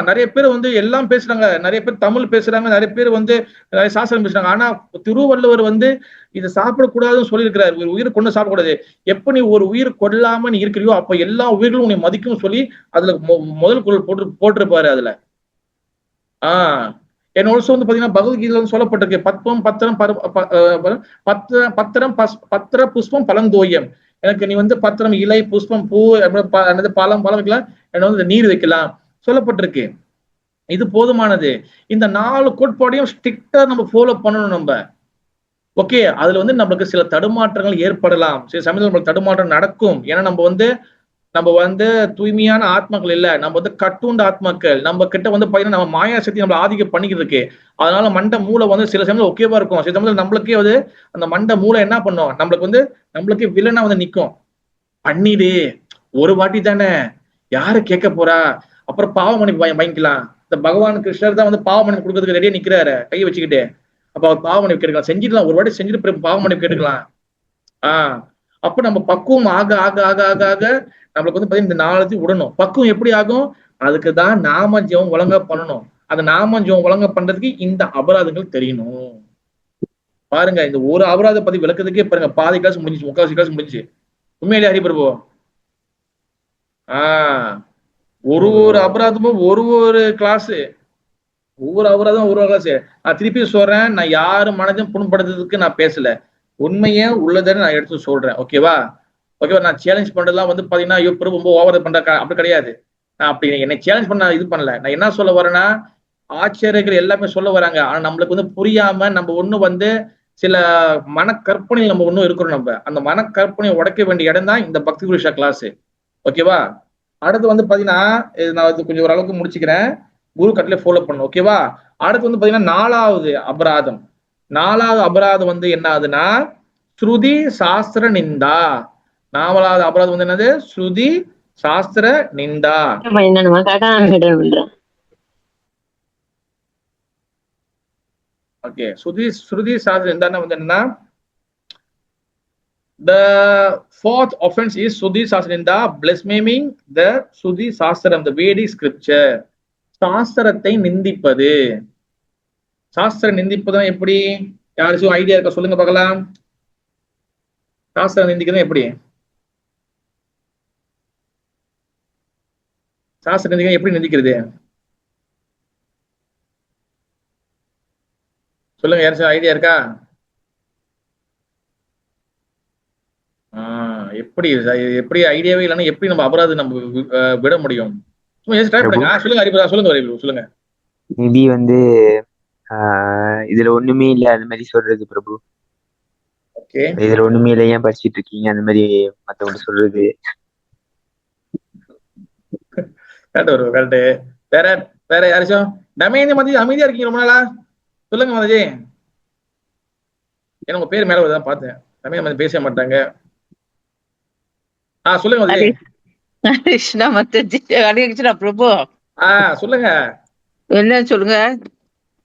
நிறைய பேர் வந்து எல்லாம் பேசுறாங்க, நிறைய பேர் தமிழ் பேசுறாங்க, நிறைய பேர் வந்து நிறைய சாஸ்திரம் பேசுறாங்க. ஆனா திருவள்ளுவர் வந்து இதை சாப்பிடக்கூடாதுன்னு சொல்லியிருக்கிறாரு, ஒரு உயிரை கொண்டு சாப்பிடக்கூடாது. எப்ப நீ ஒரு உயிர் கொல்லாம நீ இருக்கிறியோ அப்ப எல்லா உயிர்களும் உன்னை மதிக்கும் சொல்லி அதுல முதல் குரல் போட்டிருப்பாரு அதுல. என்ன ஆல்சோ வந்து பாத்தீங்கன்னா பகவத்கீதையில வந்து சொல்லப்பட்டிருக்கு, பத்திர புஷ்பம் பழந்தோயம். எனக்கு நீ வந்து பத்திரம் இலை புஷ்பம் பூ பழம் வைக்கலாம், என்ன வந்து நீர் வைக்கலாம் சொல்லப்பட்டிருக்கு. இது போதுமானது. இந்த 4 கோட்பாடையும் ஸ்ட்ரிக்டா நம்ம ஃபாலோ பண்ணணும் நம்ம. ஓகே, அதுல வந்து நம்மளுக்கு சில தடுமாற்றங்கள் ஏற்படலாம், சில சமயத்தில் நம்மளுக்கு தடுமாற்றம் நடக்கும். ஏன்னா நம்ம வந்து தூய்மையான ஆத்மாக்கள் இல்ல, நம்ம வந்து கட்டுண்ட ஆத்மாக்கள். நம்ம கிட்ட வந்து பாத்தீங்கன்னா நம்ம மாயா சக்தி நம்மள ஆதிக்கம் பண்ணிக்கிட்டு இருக்கு. அதனால மண்டை மூளை வந்து சில சமயத்தில் ஓகேவா இருக்கும், சில சமயத்தில் நம்மளுக்கே வந்து அந்த மண்டை மூளை என்ன பண்ணும், நம்மளுக்கு வில்லனா வந்து நிக்கும். பண்ணிடு, ஒரு வாட்டி தானே, யாரு கேட்க போறா, அப்புறம் பாவமணி வாங்கிக்கலாம். இந்த பகவான் கிருஷ்ணர் தான் வந்து பாவமணி கொடுக்கறதுக்கு ரெடியா நிக்கிறாரு கையை வச்சுக்கிட்டு. அப்ப அவர் பாவமணி கேட்டுக்கலாம், செஞ்சிடலாம், ஒரு வாட்டி செஞ்சுட்டு பாவமணி கேட்டுக்கலாம். அப்ப நம்ம பக்குவம் ஆக ஆக ஆக ஆக ஆக நம்மளுக்கு வந்து பாத்தீங்கன்னா இந்த 4 விடணும். பக்குவம் எப்படி ஆகும்? அதுக்குதான் நாம ஜெபம் ஒழுங்கா பண்ணணும். அந்த நாம ஜெபம் ஒழுங்கா பண்றதுக்கு இந்த அபராதங்கள் தெரியணும். பாருங்க, இந்த ஒரு அபராத பத்தி விளக்குறதுக்கே பாருங்க பாதி கிளாஸ் முடிஞ்சிச்சு, 3/4 கிளாஸ் முடிஞ்சிச்சு. உண்மையிலே ஹரிபிரபு. ஒரு அபராதமும் ஒரு கிளாஸ், ஒவ்வொரு அபராதமும் ஒரு கிளாஸ். நான் திருப்பி சொல்றேன், நான் யாரும் மனதையும் புண்படுத்துறதுக்கு நான் பேசல, உண்மையே உள்ளதானே நான் எடுத்து சொல்றேன். ஓகேவா? நான் சேலஞ்ச் பண்றதுலாம் வந்து பாத்தீங்கன்னா ஐயோ பிரபு ரொம்ப ஓவர் பண்ற அப்படி கிடையாது. நான் அப்படி என்னை சேலஞ்ச் பண்ண இது பண்ணல. நான் என்ன சொல்ல வரேன்னா, ஆச்சரியர்கள் எல்லாமே சொல்ல வராங்க. ஆனா நம்மளுக்கு வந்து புரியாம நம்ம ஒண்ணு வந்து சில மனக்கற்பனை நம்ம ஒன்னும் இருக்கிறோம். நம்ம அந்த மனக்கற்பனையை உடைக்க வேண்டிய இடம் தான் இந்த பக்தி குருஷா கிளாஸ். ஓகேவா? அடுத்து வந்து பாத்தீங்கன்னா நான் இது கொஞ்சம் ஓரளவுக்கு முடிச்சுக்கிறேன், குரு கட்டளை ஃபாலோ பண்ணணும். ஓகேவா? அடுத்து வந்து பாத்தீங்கன்னா 4வது அபராதம். 4வது அபராதம் வந்து என்ன ஆகுதுன்னா ஸ்ருதி சாஸ்திர நிந்தா. 4வது அபராதம் வந்து என்னது? ஸ்ருதி சாஸ்திர நிந்தா. ஓகே, ஸ்ருதி சாஸ்திர நிந்தா வந்து என்னன்னா, the 4th offense is Sruti Sastra, blaspheming the Sruti Sastram, the Vedic scripture. சாஸ்திரத்தை நிந்திப்பது. சாஸ்திரம் நிந்திப்பதும் எப்படி? யாருக்கும் ஐடியா இருக்கா? சொல்லுங்க பார்க்கலாம். சாஸ்திரம் நிந்திக்கிறது எப்படி? சாஸ்திரம் நிந்திக்கிறது எப்படி நிந்திக்கிறது? சொல்லுங்க, யாருக்கும் ஐடியா இருக்கா? எப்படி ஐடியாவே இல்லைன்னா எப்படி நம்ம அபராதம் நம்ம விட முடியும்? சொல்லுங்க. மேபி வந்து இதுல ஒண்ணுமே இல்ல அந்த மாதிரி சொல்றது பிரபு. ஓகே, இதுல ஒண்ணுமே இல்ல, ஏன் படிச்சிட்டு இருக்கீங்க அந்த மாதிரி மத்தவங்க சொல்றது. கரெக்ட். வேற யாராச்சும்? அமைதியா இருக்கீங்க ரொம்ப நாளா? சொல்லுங்க மதஜி. ஏன்னா உங்க பேர் மேல வருதான் பார்த்தேன். தமிழ் பேச மாட்டாங்க. சொல்லுங்க மதஜி. கிருஷ்ணா மத்தஜி கிருஷ்ணா பிரபு. சொல்லுங்க. என்ன சொல்லுங்க?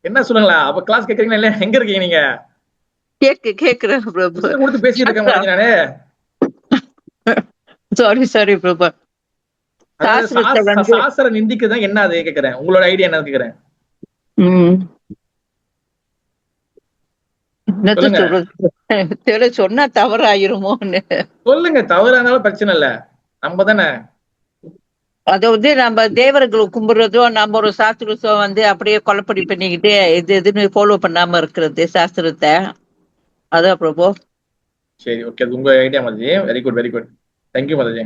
என்ன சொல்லுங்களா? அப்ப கிளாஸ் கேக்குறீங்களா? இல்ல எங்க இருக்கீங்க நீங்க? கேக்குறேன் பிரபு. கொடுத்து பேசிட்டு இருக்கேன் நானே. சாரி பிரபு. சாஸ்திர நிந்திக்குதான் என்ன அது கேக்குறேன், உங்களோட ஐடியா என்ன கேக்குறேன். தெரியல சொன்னா தவறாயிருமோன்னு. சொல்லுங்க, தவறா இருந்தாலும் பிரச்சனை இல்ல, நம்ம தானே. அதாவது நம்ம தேவர்களை கும்பிடுறதும் நம்ம ஒரு சாஸ்திரத்தை வந்து அப்படியே கொலைப்படி பண்ணிக்கிட்டு எதுன்னு ஃபாலோ பண்ணாம இருக்கிறது சாஸ்திரத்தை. அதான் பிரபு. சரி, ஓகே, அது உங்க ஐடியா மாதாஜி. Very good, very good. Thank you மாதாஜி.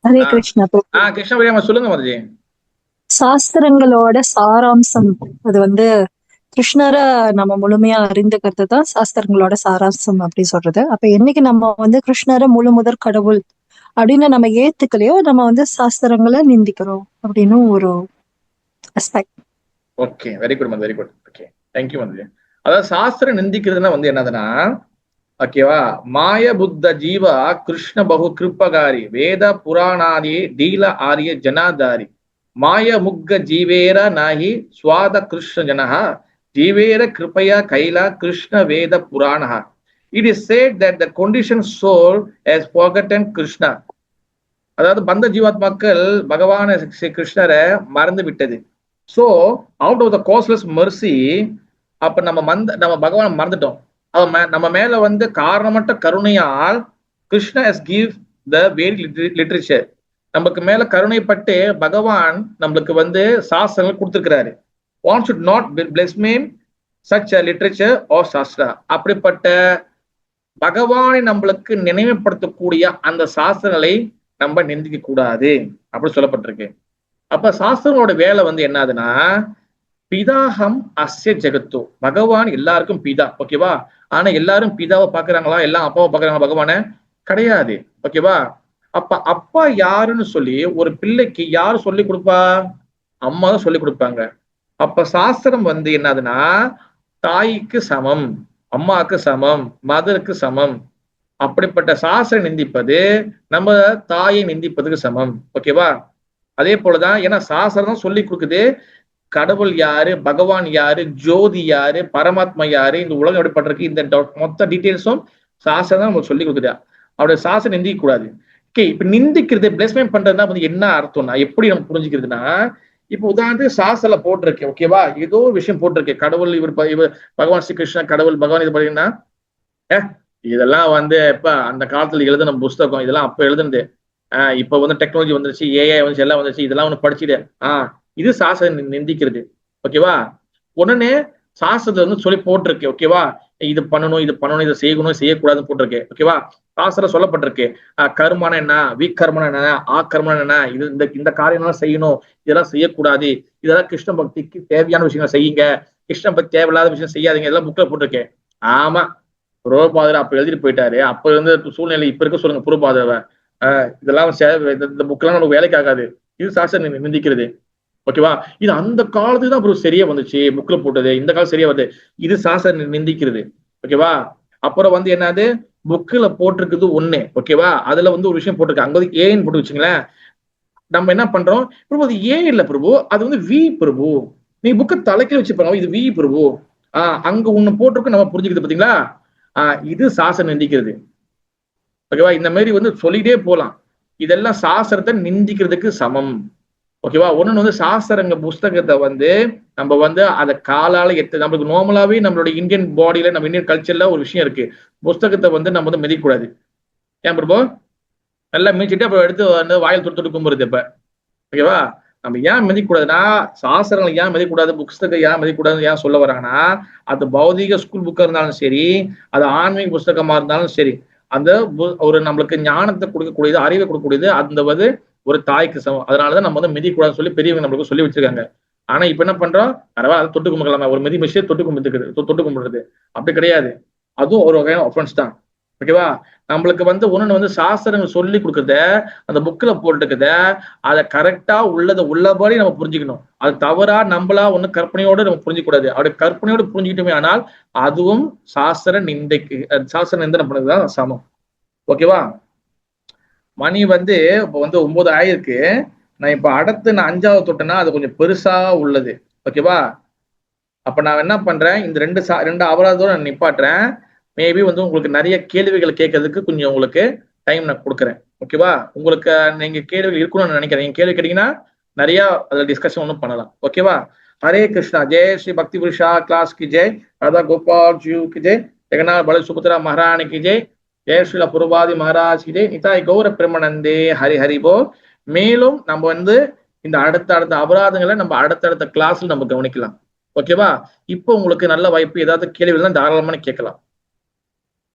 ஹரே கிருஷ்ணா பிரபு. கிருஷ்ண பிரியா சொல்லுங்க மாதாஜி. சாஸ்திரங்களோட சாராம்சம் அது வந்து கிருஷ்ணரை நம்ம முழுமையா அறிந்துக்கிறது தான் சாஸ்திரங்களோட சாராம்சம் அப்படி சொல்றது. அப்ப என்னைக்கு நம்ம வந்து கிருஷ்ணரை முழு முதற் கடவுள் அப்படின்னு நம்ம ஏத்துக்கலையோ நம்ம வந்து சாஸ்திரங்களை நிந்திக்கிறோம் அப்படின்னு ஒரு aspect. Okay, very good ma'am, very good. Okay, thank you Mataji. அதாவது சாஸ்திரம் நிந்திக்கிறதுனா வந்து என்னதுன்னா, ஓகேவா, மாய புத்த ஜீவா கிருஷ்ண பகு கிருப்பகாரி வேத புராணாதி டீல ஆரிய ஜனாதாரி மாய முக்க ஜீவேர நாஹி ஸ்வாத கிருஷ்ண ஜனஹா ஜீவேர கிருப்பயா கைலா கிருஷ்ண வேத புராணஹா. It is said that the conditioned soul has forgotten Krishna. அதாவது பந்த ஜீவாத்மாக்கள் பகவான ஸ்ரீ கிருஷ்ணரை மறந்து விட்டது. So out of the causeless mercy, அப்ப நம்ம பகவானை மறந்துட்டோம். நம்ம மேல வந்து காரணமற்ற கருணையால் Krishna has give the Vedic literature. நமக்கு மேல கருணைப்பட்டு பகவான் நம்மளுக்கு வந்து சாஸ்திரங்கள் கொடுத்திருக்கிறாரு. One should not blaspheme such a literature or Sastra. அப்படிப்பட்ட பகவானை நம்மளுக்கு நினைவுபடுத்தக்கூடிய அந்த சாஸ்திரங்களை நம்ம நிந்திக்க கூடாது அப்படி சொல்லப்பட்டிருக்கு. அப்ப சாஸ்திரங்களோட வேலை வந்து என்னதுன்னா, பிதாஹம் அஸ்ய ஜெகத்து. பகவான் எல்லாருக்கும் பிதா, ஓகேவா. ஆனா எல்லாரும் பிதாவை பாக்குறாங்களா, எல்லாம் அப்பாவை பாக்குறாங்களா? பகவான கிடையாது, ஓகேவா. அப்ப அப்பா யாருன்னு சொல்லி ஒரு பிள்ளைக்கு யாரு சொல்லி கொடுப்பா? அம்மா தான் சொல்லி கொடுப்பாங்க. அப்ப சாஸ்திரம் வந்து என்னதுன்னா, தாய்க்கு சமம், அம்மாவுக்கு சமம், மதருக்கு சமம். அப்படிப்பட்ட சாஸ்திரம் நிந்திப்பது நம்ம தாயை நிந்திப்பதுக்கு சமம், ஓகேவா. அதே போலதான், ஏன்னா சாஸ்திரம் தான் சொல்லி கொடுக்குது கடவுள் யாரு, பகவான் யாரு, ஜோதி யாரு, பரமாத்மா யாரு, இந்த உலகம் எப்படிப்பட்டிருக்கு, இந்த மொத்த டீட்டெயில்ஸும் சாஸ்திரம் தான் நமக்கு சொல்லி கொடுக்குதா. அவருடைய சாஸ்திரம் நிந்திக்க கூடாது. ஓகே, இப்ப நிந்திக்கிறது பிளேஸ்மெண்ட் பண்றதுனா வந்து என்ன அர்த்தம்னா, எப்படி நம்ம புரிஞ்சுக்கிறதுனா, இப்ப உதாரணத்துக்கு சாஸ்திரத்துல போட்டிருக்கு, ஓகேவா, ஏதோ ஒரு விஷயம் போட்டிருக்கு, கடவுள் இவர் பகவான் ஸ்ரீ கிருஷ்ணா கடவுள், பகவான் இது பாத்தீங்கன்னா, இதெல்லாம் வந்து இப்ப அந்த காலத்துல எழுதின புஸ்தகம், இதெல்லாம் அப்ப எழுதுனது. இப்ப வந்து டெக்னாலஜி வந்துருச்சு, ஏஐ வந்துச்சு, எல்லாம் வந்துருச்சு, இதெல்லாம் ஒண்ணு படிச்சுட்டு இது சாஸ்திரம் நிந்திக்கிறது, ஓகேவா. உடனே சாஸ்திரத்துல வந்து சொல்லி போட்டிருக்கு, ஓகேவா, இது பண்ணணும், இது பண்ணணும், இதை செய்யணும், செய்யக்கூடாதுன்னு போட்டிருக்கு, ஓகேவா. சாஸ்திரம் சொல்லப்பட்டிருக்கு கர்மனா என்ன, கர்மனா என்ன, கர்மனா என்ன, இது இந்த காரியம்லாம் செய்யணும், இதெல்லாம் செய்யக்கூடாது, இதெல்லாம் கிருஷ்ண பக்திக்கு தேவையான விஷயங்கள் செய்யுங்க, கிருஷ்ண பக்தி தேவையில்லாத விஷயம் செய்யாதீங்க, இதெல்லாம் புக்ல போட்டிருக்கு. ஆமா, புரோபாதர் அப்ப எழுதிட்டு போயிட்டாரு. அப்ப இருந்து சூழ்நிலை இப்ப இருக்க சொல்லுங்க புரோபாதரை. இதெல்லாம் இந்த புக்கெல்லாம் நமக்கு வேலைக்கு ஆகாது, இது சாஸ்திரம் நிந்திக்கிறது, ஓகேவா. இது அந்த காலத்துக்கு தான் அப்புறம் சரியா வந்துச்சு, புக்ல போட்டது, இந்த காலம் சரியா வருது, இது சாஸ்திரம் நிந்திக்கிறது, ஓகேவா. அப்புறம் வந்து என்னது, புக்ல போட்டிருக்குது ஒண்ணு, ஓகேவா, அதுல வந்து ஒரு விஷயம் போட்டிருக்கு, அங்க வந்து ஏன்னு போட்டு வச்சுங்களேன். நம்ம என்ன பண்றோம், பிரபு அது ஏ இல்ல பிரபு, அது வந்து வி பிரபு, நீ புக்கை தலைக்கீழ வச்சு பாருங்க, இது வி பிரபு. அங்க ஒண்ணு போட்டிருக்கு, நம்ம புரிஞ்சுக்கிறது பாத்தீங்களா. இது சாஸ்திரம் நிந்திக்கிறது, ஓகேவா. இந்த மாதிரி வந்து சொல்லிட்டே போலாம். இதெல்லாம் சாஸ்திரத்தை நிந்திக்கிறதுக்கு சமம், ஓகேவா. ஒண்ணு வந்து சாஸ்திரங்க புஸ்தகத்தை வந்து நம்ம வந்து அதை காலால நம்மளுக்கு நார்மலாவே நம்மளுடைய இந்தியன் பாடியில, நம்ம இந்தியன் கல்ச்சர்ல ஒரு விஷயம் இருக்கு, புஸ்தகத்தை வந்து நம்ம வந்து மிதிக்கூடாது. ஏன் பிரபு, நல்லா மிதிச்சுட்டு அப்புறம் எடுத்து வந்து வாயில் தொட்டு கும்புறது. இப்ப ஓகேவா, நம்ம ஏன் மிதிக்கூடாதுன்னா, சாஸ்திரங்களை ஏன் மிதிக்கூடாது, புஸ்தகம் ஏன் மிதிக்கூடாதுன்னு ஏன் சொல்ல வராங்கன்னா, அது பௌதிக ஸ்கூல் புக்கா இருந்தாலும் சரி, அது ஆன்மீக புஸ்தகமா இருந்தாலும் சரி, அந்த ஒரு நம்மளுக்கு ஞானத்தை கொடுக்கக்கூடியது, அறிவை கொடுக்கக்கூடியது, அந்த வந்து ஒரு தாய்க்கு சமம். அதனாலதான் நம்ம வந்து மிதிக்கூடாதுன்னு சொல்லி பெரியவங்க நம்மளுக்கு சொல்லி வச்சிருக்காங்க. ஆனா இப்ப என்ன பண்றோம், பரவாயில்ல அதை தொட்டு கும்பிடலாமா, ஒரு மிதி மிஷியை தொட்டு கும்பிடுறது அப்படி கிடையாது, அதுவும் ஒரு வகையான ஒஃபென்ஸ் தான், ஓகேவா. நம்மளுக்கு வந்து ஒண்ணு வந்து சாஸ்திரங்கள் சொல்லி கொடுக்குறத, அந்த புக்ல போட்டுக்கிறத, அதை கரெக்டா உள்ளபடி நம்ம புரிஞ்சுக்கணும். அது தவறா நம்மளா ஒண்ணு கற்பனையோடு நம்ம புரிஞ்சிக்க கூடாது. அப்படி கற்பனையோடு புரிஞ்சுக்கிட்டோமே ஆனால் அதுவும் சாஸ்திர நிந்தனை பண்ணதுதான் சமம், ஓகேவா. மணி வந்து இப்போ வந்து 9 ஆயிருக்கு. நான் இப்ப அடுத்து நான் 5வது தொட்டேன்னா அது கொஞ்சம் பெருசா உள்ளது, ஓகேவா. அப்ப நான் என்ன பண்றேன், இந்த ரெண்டு அபராதோட நான் நிப்பாட்டுறேன். மேபி வந்து உங்களுக்கு நிறைய கேள்விகள் கேட்கறதுக்கு கொஞ்சம் உங்களுக்கு டைம் நான் கொடுக்குறேன், ஓகேவா. உங்களுக்கு நீங்க கேள்விகள் இருக்கணும்னு நினைக்கிறேன். நீங்க கேள்வி கேட்டீங்கன்னா நிறைய அதுல டிஸ்கஷன் ஒன்றும் பண்ணலாம், ஓகேவா. ஹரே கிருஷ்ணா. ஜெய் ஸ்ரீ பக்தி புருஷா கிளாஸ் கி ஜெய், ராதா கோபால் ஜி கி ஜெய், ஜெகநாத் பல சுபத்ரா மகாராணிக்கு ஜெய், ஜெயஸ்ரீல புரபாதி மகாராஜ் கி ஜெய், நிதாய் கௌர பிரமணந்தே, ஹரி ஹரி போல். மேலும் நம்ம வந்து இந்த அடுத்த அபராதங்களை நம்ம அடுத்தடுத்த கிளாஸ்ல நம்ம கவனிக்கலாம். ஓகேவா? இப்போ உங்களுக்கு நல்ல வாய்ப்பு, ஏதாவது கேள்விகள் தாராளமான கேட்கலாம்.